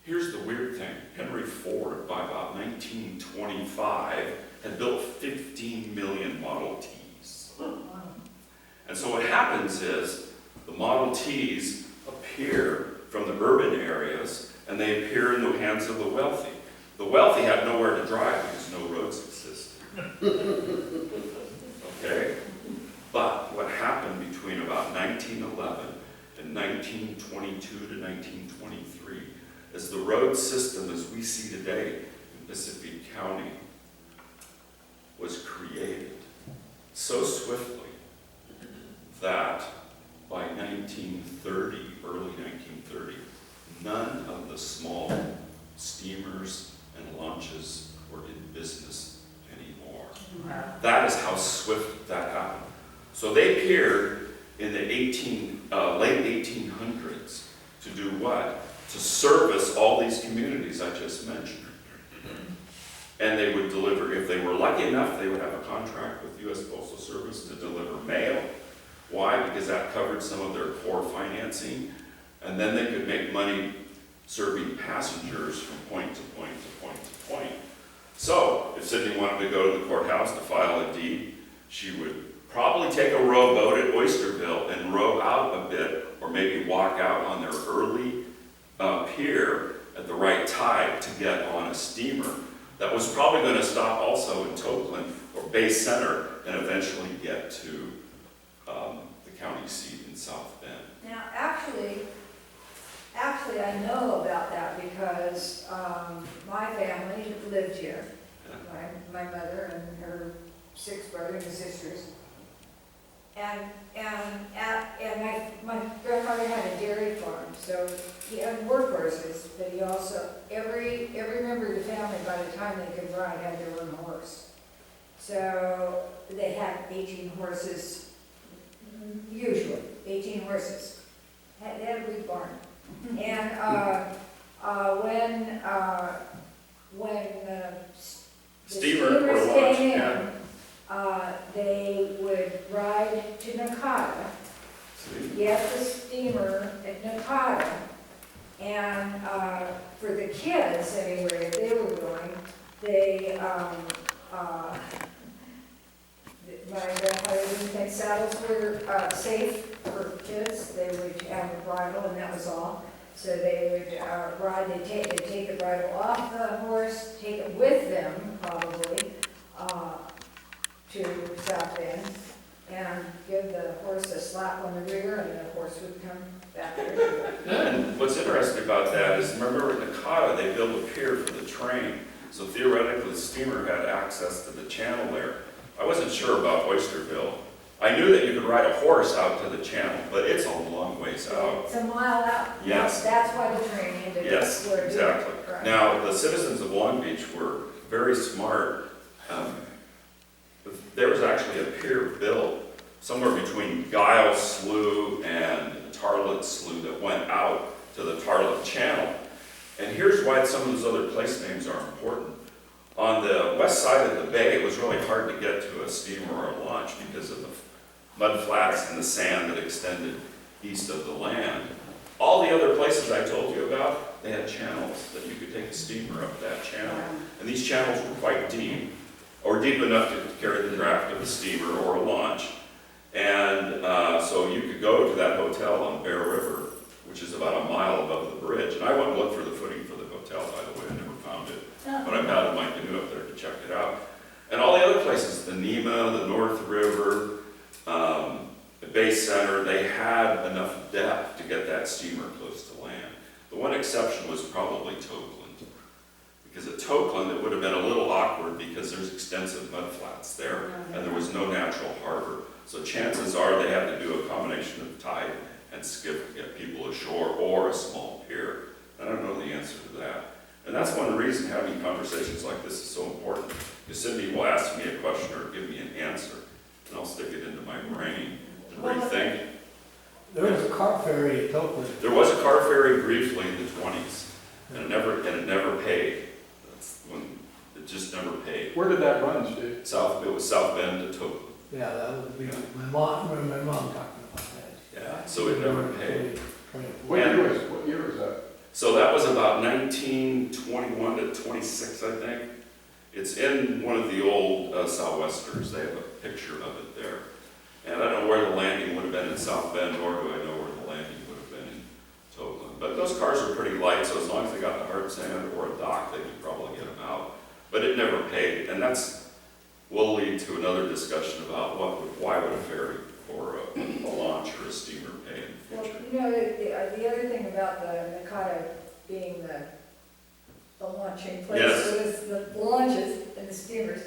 Here's the weird thing. Henry Ford, by about 1925, had built 15 million Model Ts. And so what happens is the Model Ts appear from the urban areas, and they appear in the hands of the wealthy. The wealthy had nowhere to drive because no roads existed. Okay? But what happened between about 1911 and 1922 to 1923 is the road system as we see today in Pacific County was created so swiftly that by 1930, early 1930, none of the small steamers and launches were in business anymore. That is how swift that happened. So they appeared in the late 1800s to do what? To service all these communities I just mentioned. And they would deliver, if they were lucky enough, they would have a contract with U.S. Postal Service to deliver mail. Why? Because that covered some of their core financing, and then they could make money serving passengers from point to point to point to point. So, if Sydney wanted to go to the courthouse to file a deed, she would probably take a rowboat at Oysterville and row out a bit, or maybe walk out on their early pier at the right tide to get on a steamer that was probably going to stop also in Tokeland or Bay Center and eventually get to the county seat in South Bend. Now, actually, I know about that because my family lived here. My mother and her 6 brothers and sisters. And my grandfather had a dairy farm, so he had workhorses, but he also, every member of the family, by the time they could ride, had their own horse. So they had 18 horses, usually, 18 horses. They had a big barn. And when the steamers came in, they would ride to Nakata, get the steamer at Nakata, and for the kids, anywhere they were going, they, my grandfather didn't think saddles were safe for kids. They would have a bridle, and that was all. So they would ride, they'd take the bridle off the horse, take it with them, probably, to South Bend, and give the horse a slap on the rear, and the horse would come back there. And what's interesting about that is, remember in Nakata, they built a pier for the train. So theoretically, the steamer had access to the channel there. I wasn't sure about Oysterville. I knew that you could ride a horse out to the channel, but it's a long ways out. It's a mile out. Yes. That's why the train ended. Yes, exactly. Right. Now, the citizens of Long Beach were very smart. There was actually a pier built somewhere between Guile Slough and Tarlet Slough that went out to the Tarlet Channel. And here's why some of those other place names are important. On the west side of the bay, it was really hard to get to a steamer or a launch because of the mud flats and the sand that extended east of the land. All the other places I told you about, they had channels that you could take a steamer up that channel. And these channels were quite deep, or deep enough to carry the draft of a steamer or a launch. And so you could go to that hotel on Bear River, which is about a mile above the bridge. And I went and looked for the footing for the hotel, by the way, I never found it. But I paddled my canoe up there to check it out. And all the other places, the Nema, the North River, the Bay Center, they had enough depth to get that steamer close to land. The one exception was probably Tokeland. Because at Tokeland, it would have been a little awkward because there's extensive mud flats there, and there was no natural harbor. So chances are they had to do a combination of tide and skiff to get people ashore, or a small pier. I don't know the answer to that. And that's one reason having conversations like this is so important. Because Cindy will ask me a question or give me an answer, and I'll stick it into my brain and rethink. There was a car ferry at Oakland. There was a car ferry briefly in the 20s, and it never paid. That's when it just never paid. Where did that run, Steve? It was South Bend to Tokeland. Yeah, that would be, my mom talking about that. Yeah, so it never paid. What year was that? So that was about 1921 to 26, I think. It's in one of the old Southwesters. They have a picture of it there. And I don't know where the landing would have been in South Bend, nor do I know where the landing would have been in Tokeland. But those cars are pretty light, so as long as they got the hard sand or a dock, they could probably get them out. But it never paid, and will lead to another discussion about why would a ferry or a launch or a steamer pay in the Well, future. you know, the other thing about the Nakata being the launching place, Yes. so it's the launches and the steamers.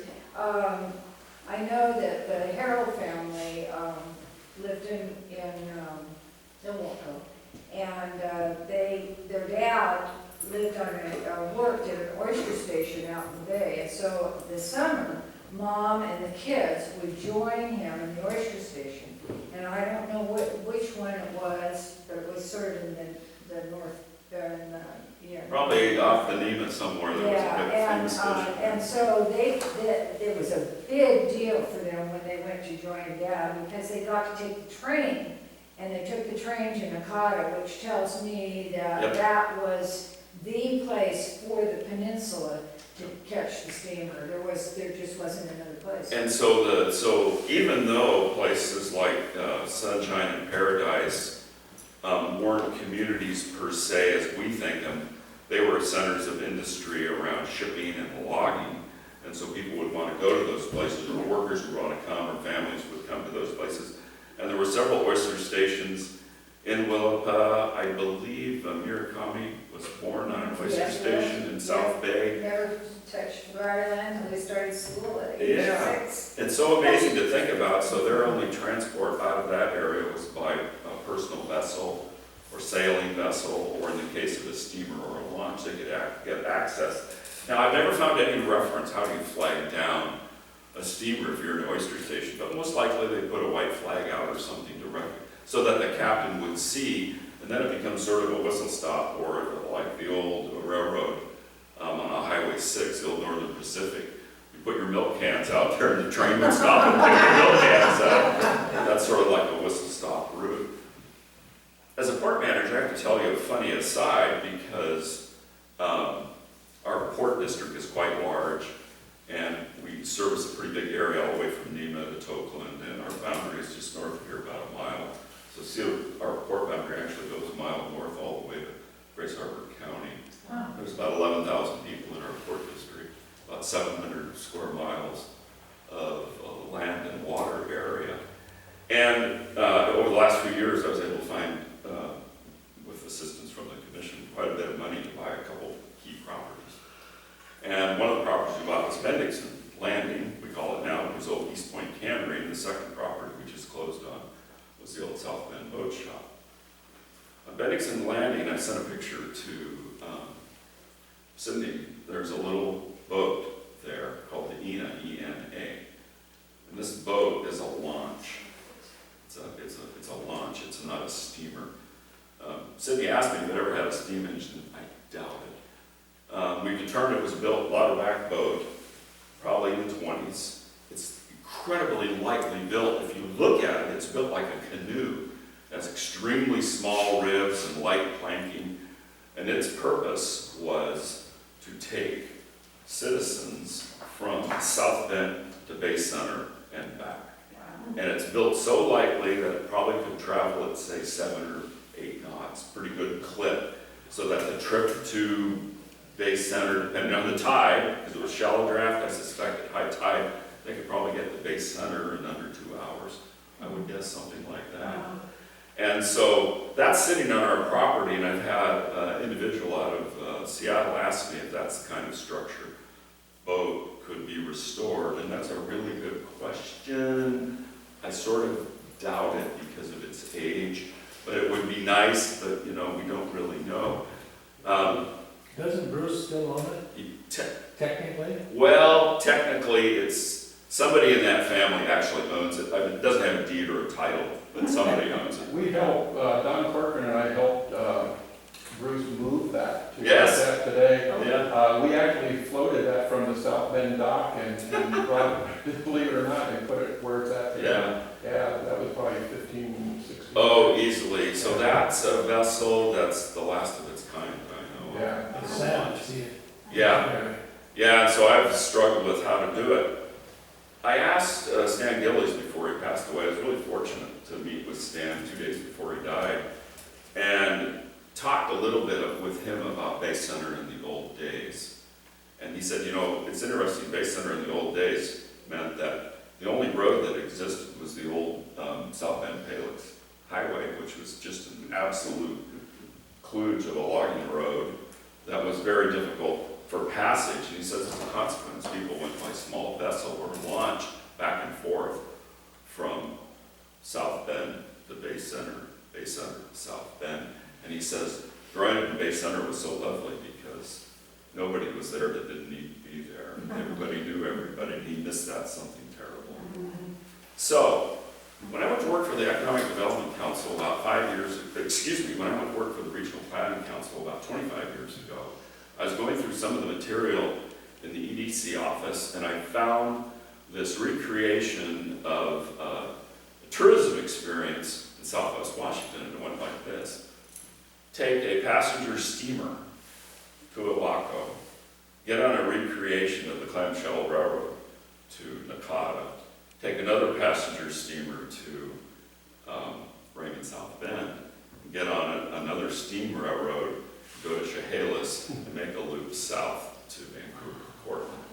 I know that the Harrell family lived in Ilwaco, and their dad lived on worked at an oyster station out in the bay, and so the summer, Mom and the kids would join him in the oyster station. And I don't know which one it was, but it was sort of in the north, Probably off the Nema somewhere, there was a big famous station. and so it was a big deal for them when they went to join Dad, because they got to take the train, and they took the train to Nakata, which tells me that Yep. that was the place for the peninsula to catch the steamer. There just wasn't another place. And so even though places like Sunshine and Paradise weren't communities per se as we think them, they were centers of industry around shipping and logging. And so people would want to go to those places, or workers would want to come, or families would come to those places. And there were several oyster stations in Willapa. I believe Murakami was born on an oyster station in South Bay. Never touched Rhode Island until they started school at age Yeah. 6. It's so amazing to think about. So their only transport out of that area was by a personal vessel or sailing vessel, or in the case of a steamer or a launch, they could get access. Now, I've never found any reference how do you flag down a steamer if you're in an oyster station, but most likely they put a white flag out or something to so that the captain would see, and then it becomes sort of a whistle stop, or like the old railroad on Highway 6, the old Northern Pacific. You put your milk cans out there and the train would stop and pick your milk cans up. And that's sort of like a whistle stop route. As a port manager, I have to tell you a funny aside, because our port district is quite large, and we service a pretty big area all the way from Nema to Tokeland, and our boundary is just north of here about a mile. So see, our port boundary actually goes a mile north all the way to Grace Harbor County. Wow. There's about 11,000 people in our port district, about 700 square miles of land and water area. And over the last few years, I was able to find, with assistance from the commission, quite a bit of money to buy a couple key properties. And one of the properties we bought was Bendixson Landing, we call it now. It was old East Point Cannery, and the second property we just closed on was the old South Bend Boat Shop. On Bendixson Landing, I sent a picture to Cindy. There's a little boat there called the Ena, E-N-A. And this boat is a launch. It's a launch, it's not a steamer. Cindy asked me if it ever had a steam engine. I doubt it. We determined it was built, a waterback boat, probably in the 20s. It's incredibly lightly built. If you look at it, it's built like a canoe. That's extremely extremely small ribs and light planking, and its purpose was to take citizens from South Bend to Bay Center and back. And it's built so lightly that it probably could travel at, say, 7 or 8 knots, pretty good clip, so that the trip to Bay Center, depending on the tide, because it was shallow draft, I suspect at high tide, they could probably get to Bay Center in under 2 hours. I would guess something like that. And so that's sitting on our property, and I've had an individual out of Seattle ask me if that's the kind of structure boat could be restored, and that's a really good question. I sort of doubt it because of its age, but it would be nice, but you know, we don't really know. Doesn't Bruce still own it, technically? Well, technically, it's somebody in that family actually owns it. I mean, it doesn't have a deed or a title, but somebody owns it. We helped, Don Corcoran and I helped Bruce move that to Yes. that today. Yeah. We actually floated that from the South Bend dock and brought it, believe it or not, and put it where it's at today. Yeah. Yeah, that was probably 15, 16. Oh, easily. So that's a vessel that's the last of its kind, I know. Yeah. The sound, see it? Yeah. Yeah, so I've struggled with how to do it. I asked Stan Gillies before he passed away. I was really fortunate to meet with Stan 2 days before he died, and talked a little bit with him about Bay Center in the old days. And he said, you know, it's interesting, Bay Center in the old days meant that the only road that existed was the old South Bend Payless Highway, which was just an absolute kludge of a logging road that was very difficult for passage. And he says, as a consequence, people went by small vessel or launch back and forth from South Bend to Bay Center to South Bend. And he says, growing up in Bay Center was so lovely because nobody was there that didn't need to be there. Everybody knew everybody, and he missed that something terrible. So, when I went to work for the Economic Development Council about 5 years, when I went to work for the Regional Planning Council about 25 years ago, I was going through some of the material in the EDC office, and I found this recreation of a tourism experience in Southwest Washington, and it went like this. Take a passenger steamer to Ilwaco, get on a recreation of the clamshell railroad to Nakata, take another passenger steamer to Raymond, South Bend, get on another steam railroad, go to Chehalis, and make a loop south to Vancouver, Portland.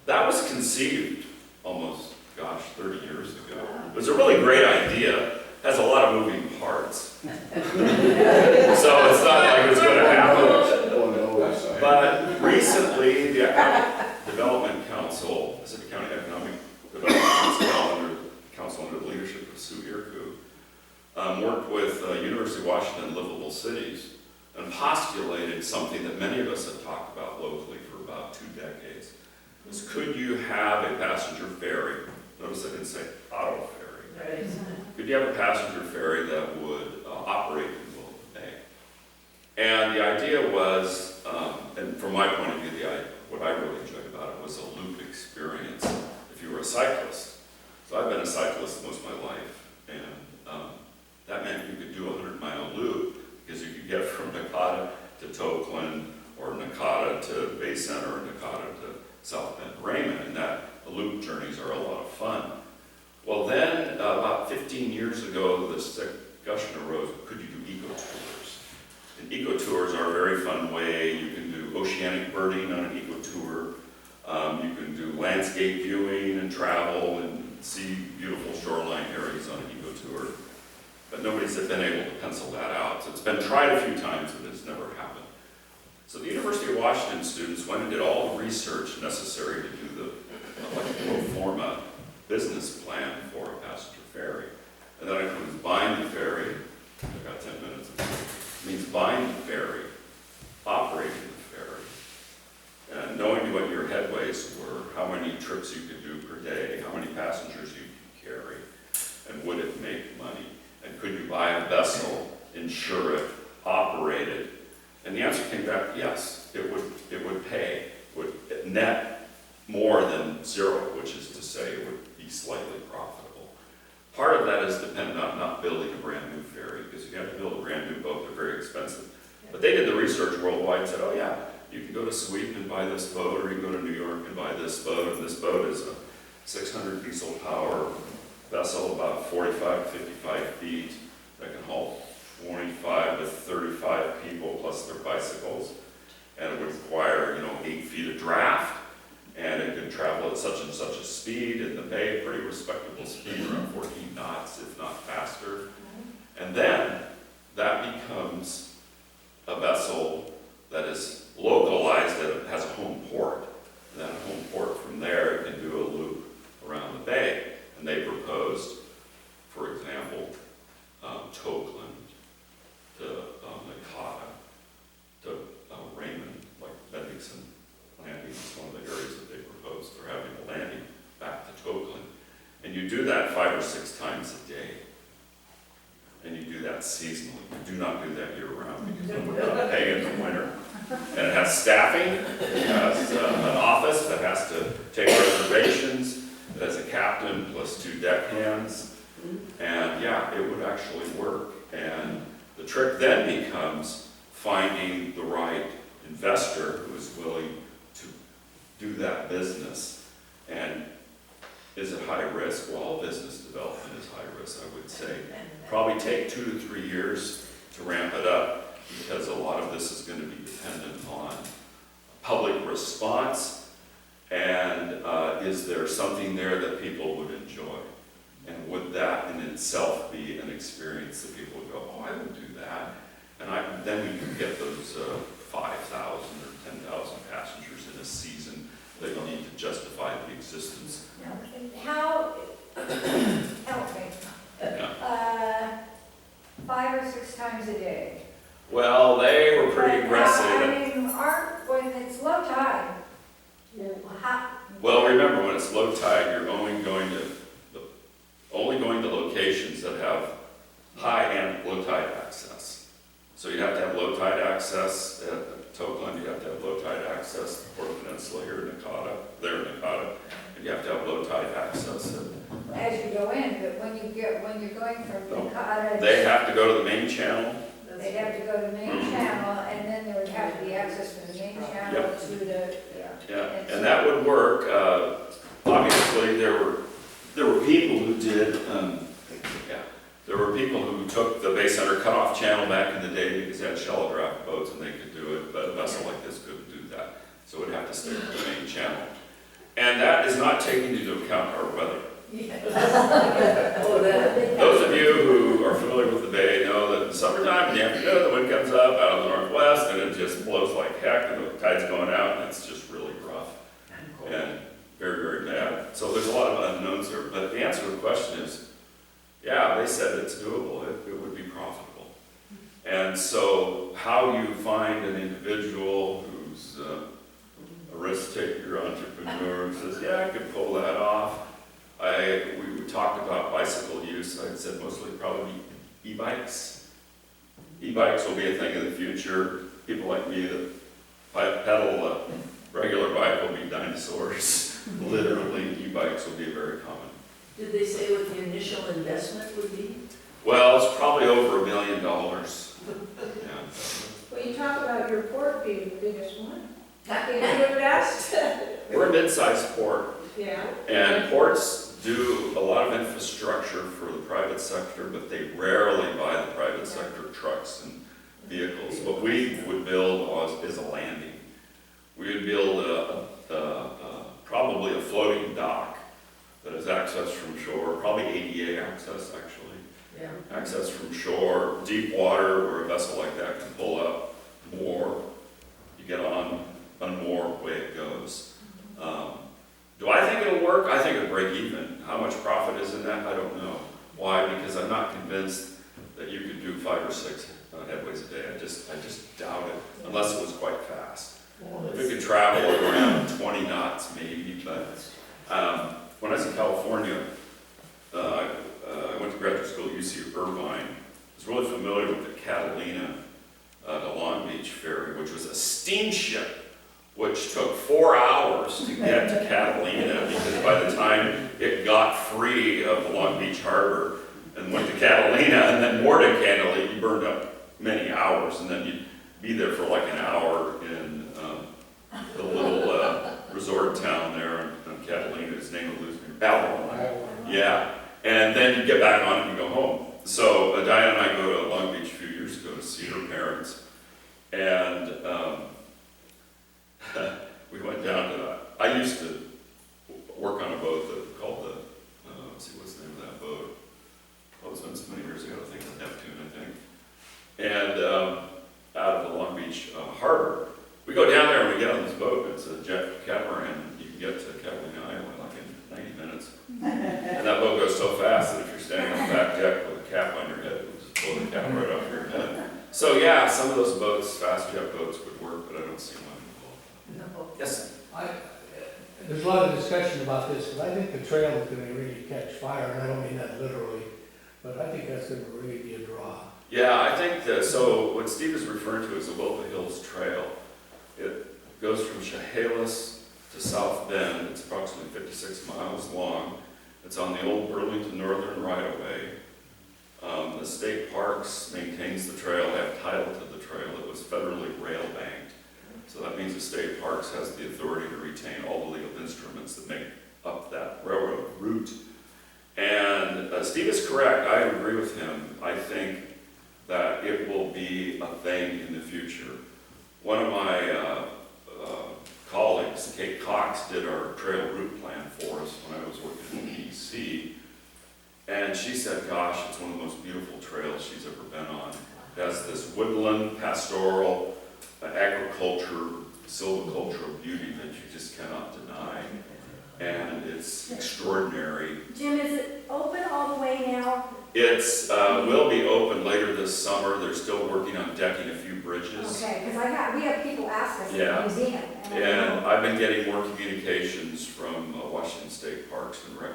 That was conceived almost, 30 years ago. It was a really great idea. Has a lot of moving parts. So it's not like it's going to happen. But recently, the Economic Development Council, Pacific County Economic Development Council under the leadership of Sue Irku, worked with University of Washington Livable Cities and postulated something that many of us have talked about locally for about 2 decades. Was could you have a passenger ferry? Notice I didn't say auto ferry. Right. Could you have a passenger ferry that would operate in the middle of the bay? And the idea was, and from my point of view, what I really enjoyed about it was a loop experience if you were a cyclist. So I've been a cyclist most of my life, and that meant you could do a 100-mile loop because you could get from Nakata to Tokeland, or Nakata to Bay Center, or Nakata to South Bend, Raymond, and the loop journeys are a lot of fun. Well then, about 15 years ago, this discussion arose, could you do eco-tours? And eco-tours are a very fun way. You can do oceanic birding on an eco-tour. You can do landscape viewing and travel and see beautiful shoreline areas on an eco-tour. But nobody's been able to pencil that out. So it's been tried a few times, but it's never happened. So the University of Washington students went and did all the research necessary to do the pro forma business plan for a passenger ferry. And that includes buying the ferry, I've got 10 minutes, it means buying the ferry, operating the ferry, and knowing what your headways were, how many trips you could do per day, how many passengers you could carry, and would it make money? And could you buy a vessel, insure it, operate it? And the answer came back, yes, it would pay, would net more than zero, which is to say it would be slightly profitable. Part of that is dependent on not building a brand new ferry, because if you research worldwide said, oh yeah, you can go to Sweden and buy this boat, or you can go to New York and buy this boat, and this boat is a 600 diesel power vessel, about 45 to 55 feet, that can haul 25 to 35 people plus their bicycles, and it would require, 8 feet of draft, and it can travel at such and such a speed in the bay, pretty respectable speed, around 14 knots, if not faster. And then that becomes a vessel that is localized, that it has a home port. And then a home port from there, it can do a loop around the bay. And they proposed, for example, Tokeland to Nakata to Raymond, like Bennington Landing is one of the areas that they proposed for having a landing back to Tokeland. And you do that 5 or 6 times a day. And you do that seasonally. You do not do that year-round because you don't pay in the winter. And it has staffing, it has an office that has to take reservations, it has a captain plus 2 deckhands, and yeah, it would actually work. And the trick then becomes finding the right investor who is willing to do that business. And is it high risk? Well, all business development is high risk, I would say. Probably take 2 to 3 years to ramp it up, because a lot of this is going to be dependent on public response, and is there something there that people would enjoy? And would that in itself be an experience that people would go, oh, I would do that? And then we can get those 5,000 or 10,000 passengers in a season that you need to justify the existence. How, help me, Yeah. 5 or 6 times a day. Well, they were pretty But aggressive. I mean, when it's low tide, how? Well, remember, when it's low tide, you're only going to locations that have high and low tide access. So you have to have low tide access at Tokeland, you have to have low tide access to Port Peninsula here in Nakata, and you have to have low tide access at, As you go in, but when you're going from No. Nakata. they have to go to the main channel. They'd have to go to the main channel, and then there would have to be access from the main channel Yep. to the, Yeah, and that would work. Obviously, there were people who did, there were people who took the Bay Center cutoff channel back in the day because they had shallow draft boats and they could do it, but a vessel like this couldn't do that. So it would have to stay with the main channel. And that is not taking into account our weather. Those of you who are familiar with the bay know that in the summertime, in the afternoon, the wind comes up out of the northwest and it just blows like heck, and the tide's going out, and it's just really rough and very, very bad. So there's a lot of unknowns there. But the answer to the question is, yeah, they said it's doable. It would be profitable. And so how you find an individual who's a risk-taker, entrepreneur, who says, yeah, I could pull that off. We talked about bicycle use. I said mostly probably e-bikes. E-bikes will be a thing in the future. People like me that pedal a regular bike will be dinosaurs. Literally, e-bikes will be very common. Did they say what the initial investment would be? Well, it's probably over $1 million. Yeah. Well, you talk about your port being the biggest one. Can you invest? We're a mid-sized port, Yeah. and ports do a lot of infrastructure for the private sector, but they rarely buy the private sector trucks and vehicles. What we would build is a landing. We would build probably a floating dock that is access from shore, probably ADA access actually. Yeah. Access from shore, deep water where a vessel like that can pull up, moor, you get on, unmoor, away it goes. Do I think it'll work? I think it'll break even. How much profit is in that? I don't know. Why? Because I'm not convinced that you could do 5 or 6 headways a day. I just doubt it, unless it was quite fast. If it could travel around 20 knots maybe, but when I was in California, I went to graduate school at UC Irvine. I was really familiar with the Catalina to Long Beach ferry, which was a steamship, which took 4 hours to get to Catalina, because by the time it got free of the Long Beach harbor and went to Catalina and then moored in Catalina, you burned up many hours, and then be there for like an hour in the little resort town there in Catalina. His name will lose me. Bowman. Yeah. And then you get back on and you go home. So Diane and I go to Long Beach a few years ago to see her parents. And we went down to, I used to work on a boat that called the, let's see, what's the name of that boat? Oh, it's been so many years ago, I think, the Neptune, I think. And out of the Long Beach harbor, we go down there and we get on this boat. It's a jet catamaran, and you can get to Catalina Island like in 90 minutes. And that boat goes so fast that if you're standing on the back deck with a cap on your head, it'll just blow the cap right off your head. So yeah, some of those boats, fast jet boats, would work, but I don't see one involved. Yes? There's a lot of discussion about this, but I think the trail is gonna really catch fire, and I don't mean that literally, but I think that's gonna really be a draw. Yeah, I think that, so what Steve is referring to is the Willow Hills Trail. It goes from Chehalis to South Bend. It's approximately 56 miles long. It's on the old Burlington Northern right-of-way. The state parks maintains the trail, they have title to the trail. It was federally rail banked. So that means the state parks has the authority to retain all the legal instruments that make up that railroad route. And Steve is correct, I agree with him. I think that it will be a thing in the future. One of my colleagues, Kate Cox, did our trail route plan for us when I was working in DC. And she said, gosh, it's one of the most beautiful trails she's ever been on. It has this woodland, pastoral, agriculture, silvicultural beauty that you just cannot deny. And it's extraordinary. Jim, is it open all the way now? It's will be open later this summer. They're still working on decking a few bridges. Okay, because we have people ask us Yeah. at the museum. And I've been getting more communications from Washington State Parks and Rec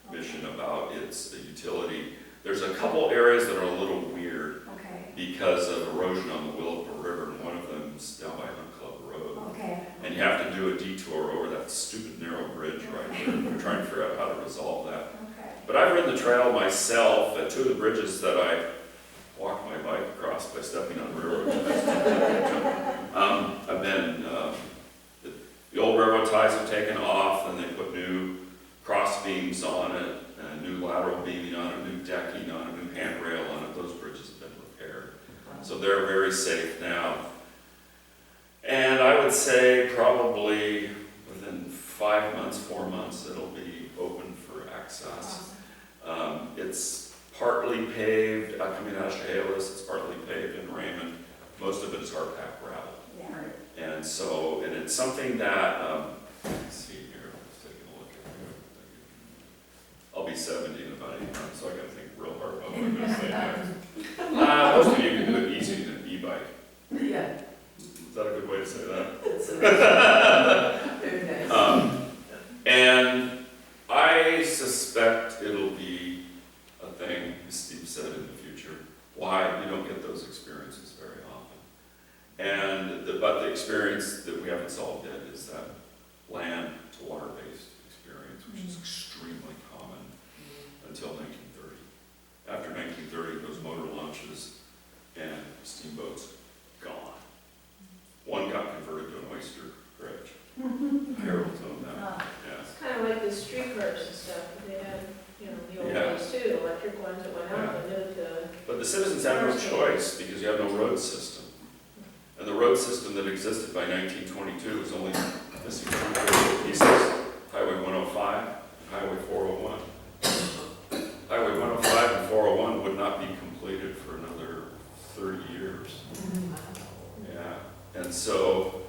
Commission about its utility. There's a couple areas that are a little weird because of erosion on the Willapa River, and one of them's down by Hunt Club Road. Okay. And you have to do a detour over that stupid narrow bridge right there. We're trying to figure out how to resolve that. But I've ridden the trail myself at two of the bridges that I walked my bike across by stepping on the railroad ties. I've been, the old railroad ties have taken off, and they put new cross beams on it, and new lateral beaming on it, new decking on it, new handrail on it. Those bridges have been repaired. So they're very safe now. And I would say probably within 5 months, 4 months, it'll be open for access. It's partly paved, coming out of Chehalis, it's partly paved in Raymond. Most of it is hard packed gravel. Yeah. And so, and it's something that, let's see here, let's take a look at it. I'll be 70 in about 8 months, so I gotta think real hard about what I'm gonna say next. Most of you can do it easy in an e-bike. Yeah. Is that a good way to say that? Very nice. And I suspect it'll be a thing, as Steve said, in the future. Why? You don't get those experiences very often. And but the experience that we haven't solved yet is that land to water-based experience, which is extremely common until 1930. After 1930, those motor launches and steamboats gone. One got converted to an oyster bridge. Harold told them that. Yes. It's kind of like the streetcars and stuff, they had, the old Yeah. days too, electric ones that went out, and moved to. But the citizens have no choice because you have no road system. And the road system that existed by 1922 was only missing two pieces, Highway 105 and Highway 401. Highway 105 and 401 would not be completed for another 30 years. Yeah, and so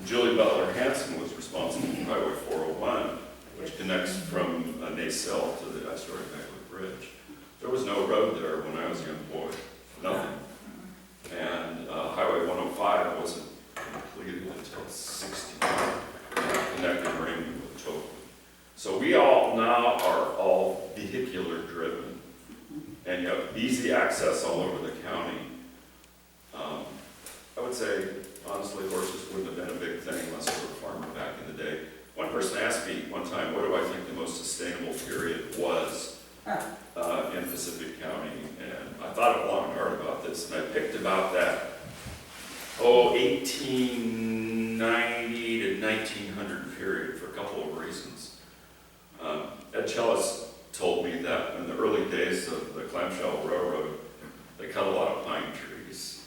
Julie Butler Hanson was responsible for Highway 401, which connects from Nacelle to the Astoria Macklin Bridge. There was no road there when I was a young boy, nothing. And Highway 105 wasn't completed until 60, connecting Raymond with Tobin. So we all now are all vehicular driven, and you have easy access all over the county. I would say, honestly, horses wouldn't have been a big thing unless I were a farmer back in the day. One person asked me one time, what do I think the most sustainable period was in Pacific County? And I thought long and hard about this, and I picked about that 1890 to 1900 period for a couple of reasons. Ed Chellis told me that in the early days of the clamshell railroad, they cut a lot of pine trees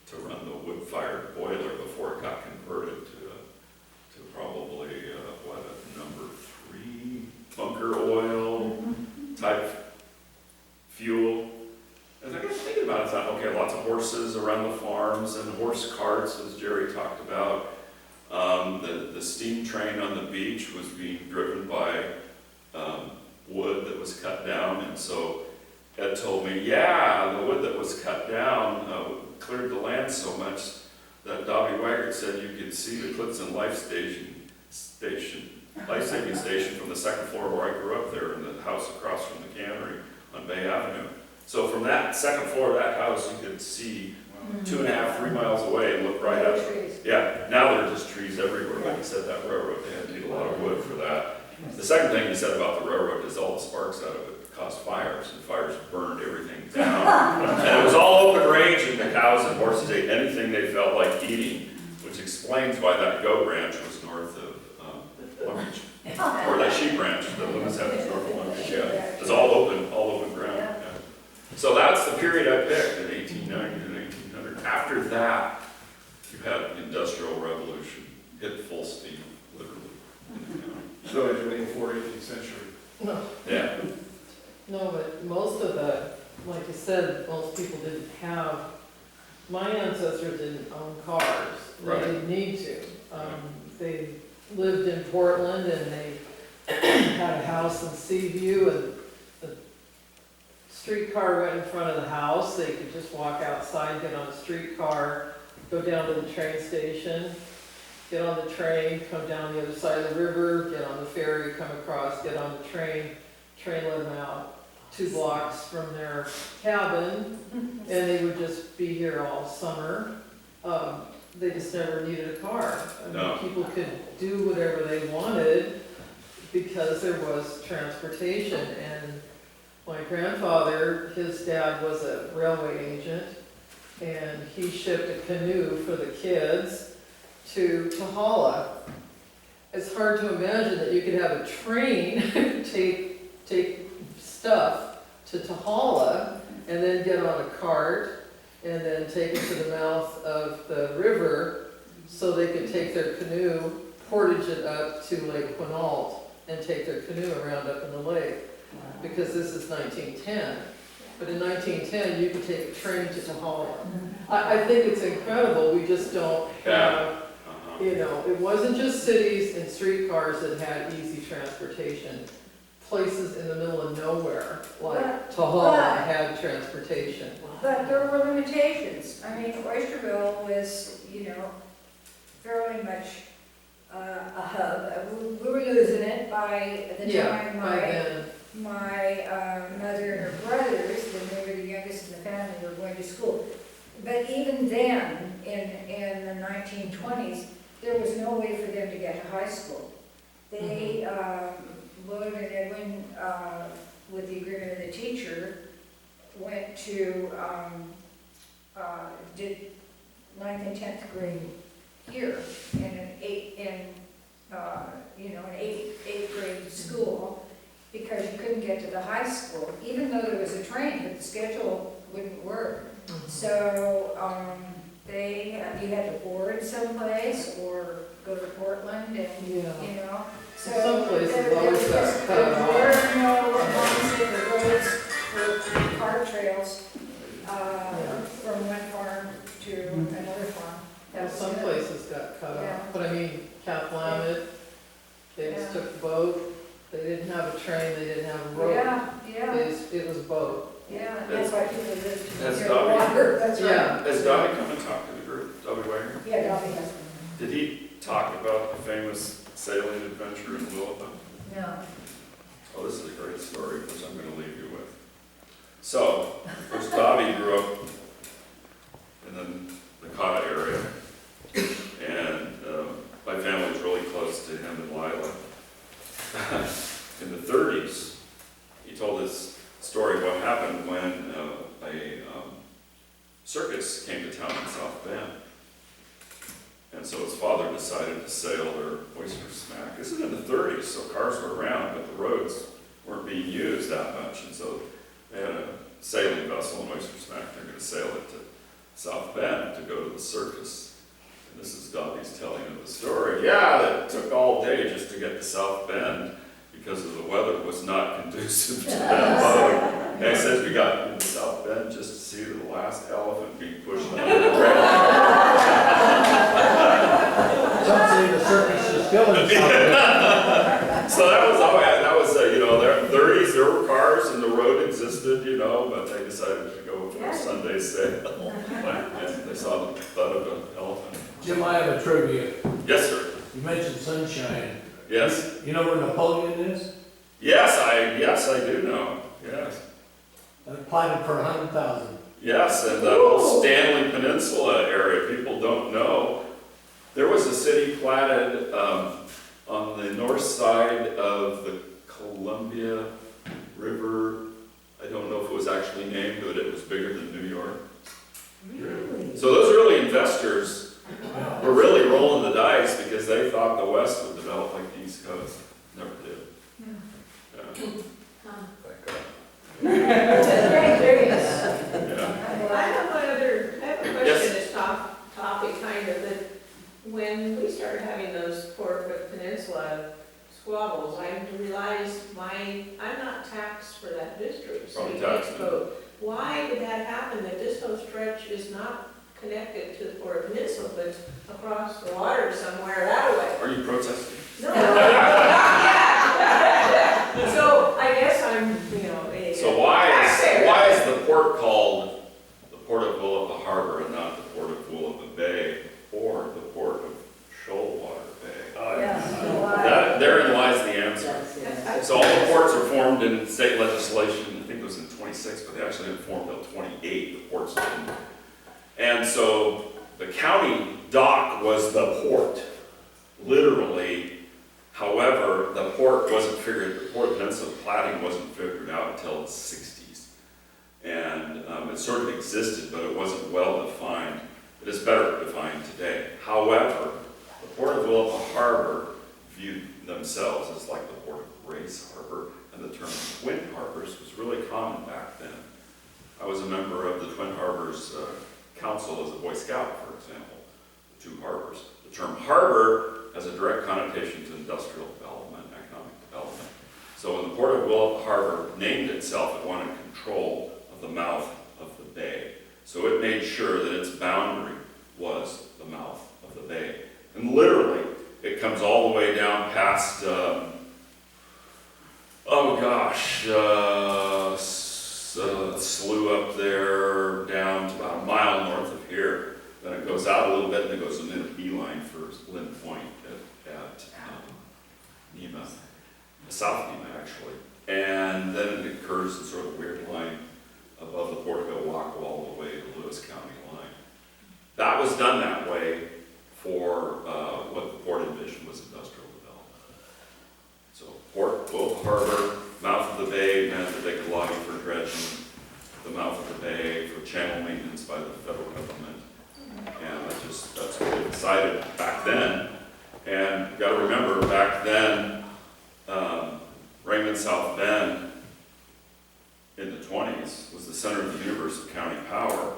to run the wood-fired boiler before it got converted to probably, number 3 bunker oil type fuel. As I got thinking about it, I thought, okay, lots of horses around the farms and horse carts, as Jerry talked about. The steam train on the beach was being driven by wood that was cut down, and so Ed told me, yeah, the wood that was cut down cleared the land so much that Dobby Waggart said you could see the Clifton life-saving station from the second floor where I grew up there in the house across from the cannery on Bay Avenue. So from that second floor of that house, you could see 2.5, 3 miles away and look right up. Yeah, now there are just trees everywhere, but he said that railroad, they had to need a lot of wood for that. The second thing he said about the railroad is all the sparks out of it caused fires, and fires burned everything down. And it was all open range, and the cows and horses ate anything they felt like eating, which explains why that goat ranch was north of Long Beach. Or that sheep ranch, the Loomis had was north of Long Beach, yeah. It was all open ground. Yeah. So that's the period I picked, in 1890 to 1900. After that, you had the Industrial Revolution, hit full steam, literally, in the county. So it's late 18th century. No, Yeah. no, but most of the, like you said, most people didn't have, my ancestors didn't own cars. They Right. didn't need to. They lived in Portland and they had a house in Seaview, and the streetcar went in front of the house. They could just walk outside, get on a streetcar, go down to the train station, get on the train, come down the other side of the river, get on the ferry, come across, get on the train let them out 2 blocks from their cabin, and they would just be here all summer. They just never needed a car. I mean, No. people could do whatever they wanted because there was transportation. And my grandfather, his dad was a railway agent, and he shipped a canoe for the kids to Tahala. It's hard to imagine that you could have a train take stuff to Tahala and then get on a cart and then take it to the mouth of the river so they could take their canoe, portage it up to Lake Quinault and take their canoe around up in the lake. Because this is 1910. But in 1910, you could take a train to Tahala. I think it's incredible. We just don't have, you know, it wasn't just cities and streetcars that had easy transportation. Places in the middle of nowhere, like Tahala, had transportation. But there were limitations. I mean, Oysterville was, you know, fairly much a hub. We were losing it by the time my mother and her brothers, and they were the youngest in the family, were going to school. But even then, in the 1920s, there was no way for them to get to high school. They, Willard and Edwin, with the agreement of the teacher, went to, did 9th and 10th grade here in an eighth grade school, because you couldn't get to the high school, even though there was a train, but the schedule wouldn't work. So you had to board someplace or go to Portland, and you know. So some places always got cut there off. were no roads for car trails from one farm to another farm. Well, some places got cut Yeah. off, but I mean, Cathlamet, they just took the boat. They didn't have a train, they didn't have a road. It was a boat. Yeah, that's why people lived Has near Dobby- water, that's right. Yeah. Has Dobby come and talked to the group, Dobby Wagner? Yeah, Dobby has. Did he talk about the famous sailing adventure in Ilwaco? No. Oh, this is a great story, which I'm going to leave you with. So, of course, Dobby grew up in the Nakata area, and my family was really close to him and Lila. In the 30s, he told this story of what happened when a circus came to town in South Bend. And so his father decided to sail their oyster smack. This is in the 30s, so cars were around, but the roads weren't being used that much. And so they had a sailing vessel in oyster smack. They're going to sail it to South Bend to go to the circus. And this is Dobby's telling of the story. Yeah, it took all day just to get to South Bend because of the weather was not conducive to that boat. And he says we got into South Bend just to see the last elephant being pushed under the rail. Some say the circus is still in South. So that was all. That was you know, there 30s. There were cars and the road existed, you know, but they decided to go for a Sunday sail. And they saw the butt of an elephant. Jim, I have a trivia. Yes, sir. You mentioned sunshine. Yes. You know where Napoleon is? Yes, I do know. Yes. I applied for 100,000. Yes, and the whole Stanley Peninsula area, people don't know. There was a city platted on the north side of the Columbia River. I don't know if it was actually named, but it was bigger than New York. Really? So those early investors were really rolling the dice because they thought the West would develop like the East Coast. Never did. I have a question that's topic kind of, that when we started having those Port Peninsula squabbles, I realized I'm not taxed for that district. So Probably we can't taxed. vote. Why did that happen, that this whole stretch is not connected to the Port Peninsula, but it's across the water somewhere that way? Are you protesting? No. So I guess I'm, So why is the port called the Port of Willapa Harbor and not the Port of Willapa Bay or the Port of Shoalwater Bay? Therein lies the answer. So all the ports are formed in state legislation. I think it was in 26, but they actually didn't form until 28. The ports didn't. And so the county dock was the port, literally. However, the port wasn't figured, the Port Peninsula platting wasn't figured out until the 60s. And it sort of existed, but it wasn't well defined. It is better defined today. However, the Port of Willapa Harbor viewed themselves as like the Port of Grace Harbor, and the term Twin Harbors was really common back then. I was a member of the Twin Harbors Council as a Boy Scout, for example, the two harbors. The term harbor has a direct connotation to industrial development, economic development. So when the Port of Willapa Harbor named itself, it wanted control of the mouth of the bay. So it made sure that its boundary was the mouth of the bay. And literally, it comes all the way down past, slough up there, down to about a mile north of here. Then it goes out a little bit, and it goes in a beeline for Lynn Point at Nema, South Nema actually. And then it curves in sort of a weird line above the Port of Ilwaco all the way to the Lewis County line. That was done that way for what the port envisioned was industrial development. So Port, Willapa Harbor, mouth of the bay meant that they could lobby for dredging, the mouth of the bay for channel maintenance by the federal government. And that's what they decided back then. And you gotta remember, back then, Raymond, South Bend, in the 20s, was the center of the universe of county power.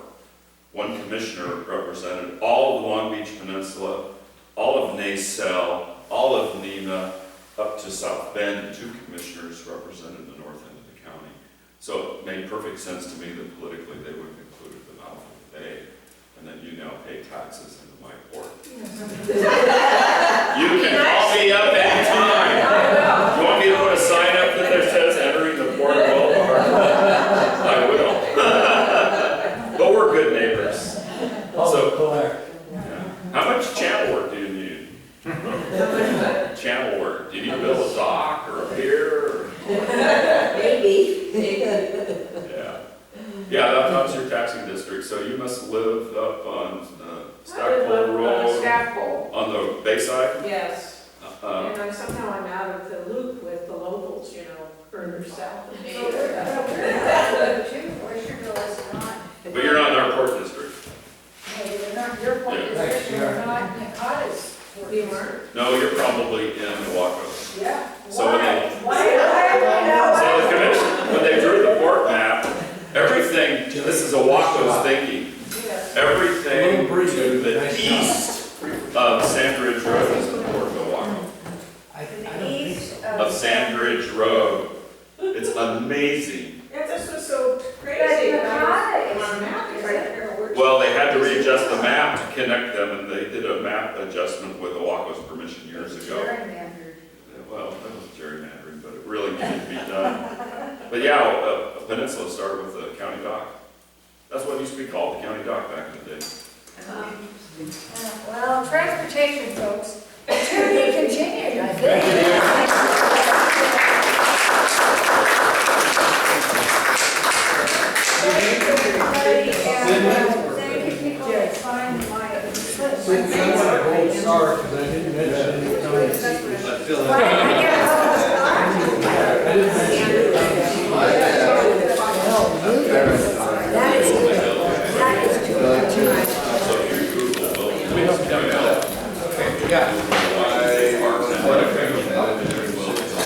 One commissioner represented all of the Long Beach Peninsula, all of Nacelle, all of Nema, up to South Bend, and two commissioners represented the north end of the county. So it made perfect sense to me that politically they would have included the mouth of the bay, and that you now pay taxes into my port. You can call me up anytime. You want me to put a sign up that there says entering the Port of Willapa Harbor? I will. But we're good neighbors. So, yeah. How much channel work do you need? Channel work. Do you need to build a dock or a pier? Maybe. Yeah, that's your taxing district. So you must live up on Stackpole Road. Stackpole. On the bayside? Yes. And somehow I'm out of the loop with the locals, further south of me. Oysterville is not. But you're not in our port district. You weren't? No, you're probably in Ilwaco. Yeah. So when they, Why? so the commission, when they drew the port map, everything, this is Ilwaco's thinking, everything to the east of Sandridge Road is the port of Ilwaco. I In don't the think east so. Of Sandridge Road. It's amazing. Yeah, this was so crazy. But I was Nakata on a map, it's right there. Where's- Well, they had to readjust the map to connect them, and they did a map adjustment with Ilwaco's permission years ago. Well, that was gerrymandering, but it really needed to be done. But yeah, a peninsula started with the county dock. That's what it used to be called, the county dock back in the day. Well, transportation, folks, to be continued, I think. Thank you, everybody, and thank you, people that signed my. I want a gold star, because I didn't mention any times. I get a gold star. I didn't mention That is too much. So if you Google, Yeah.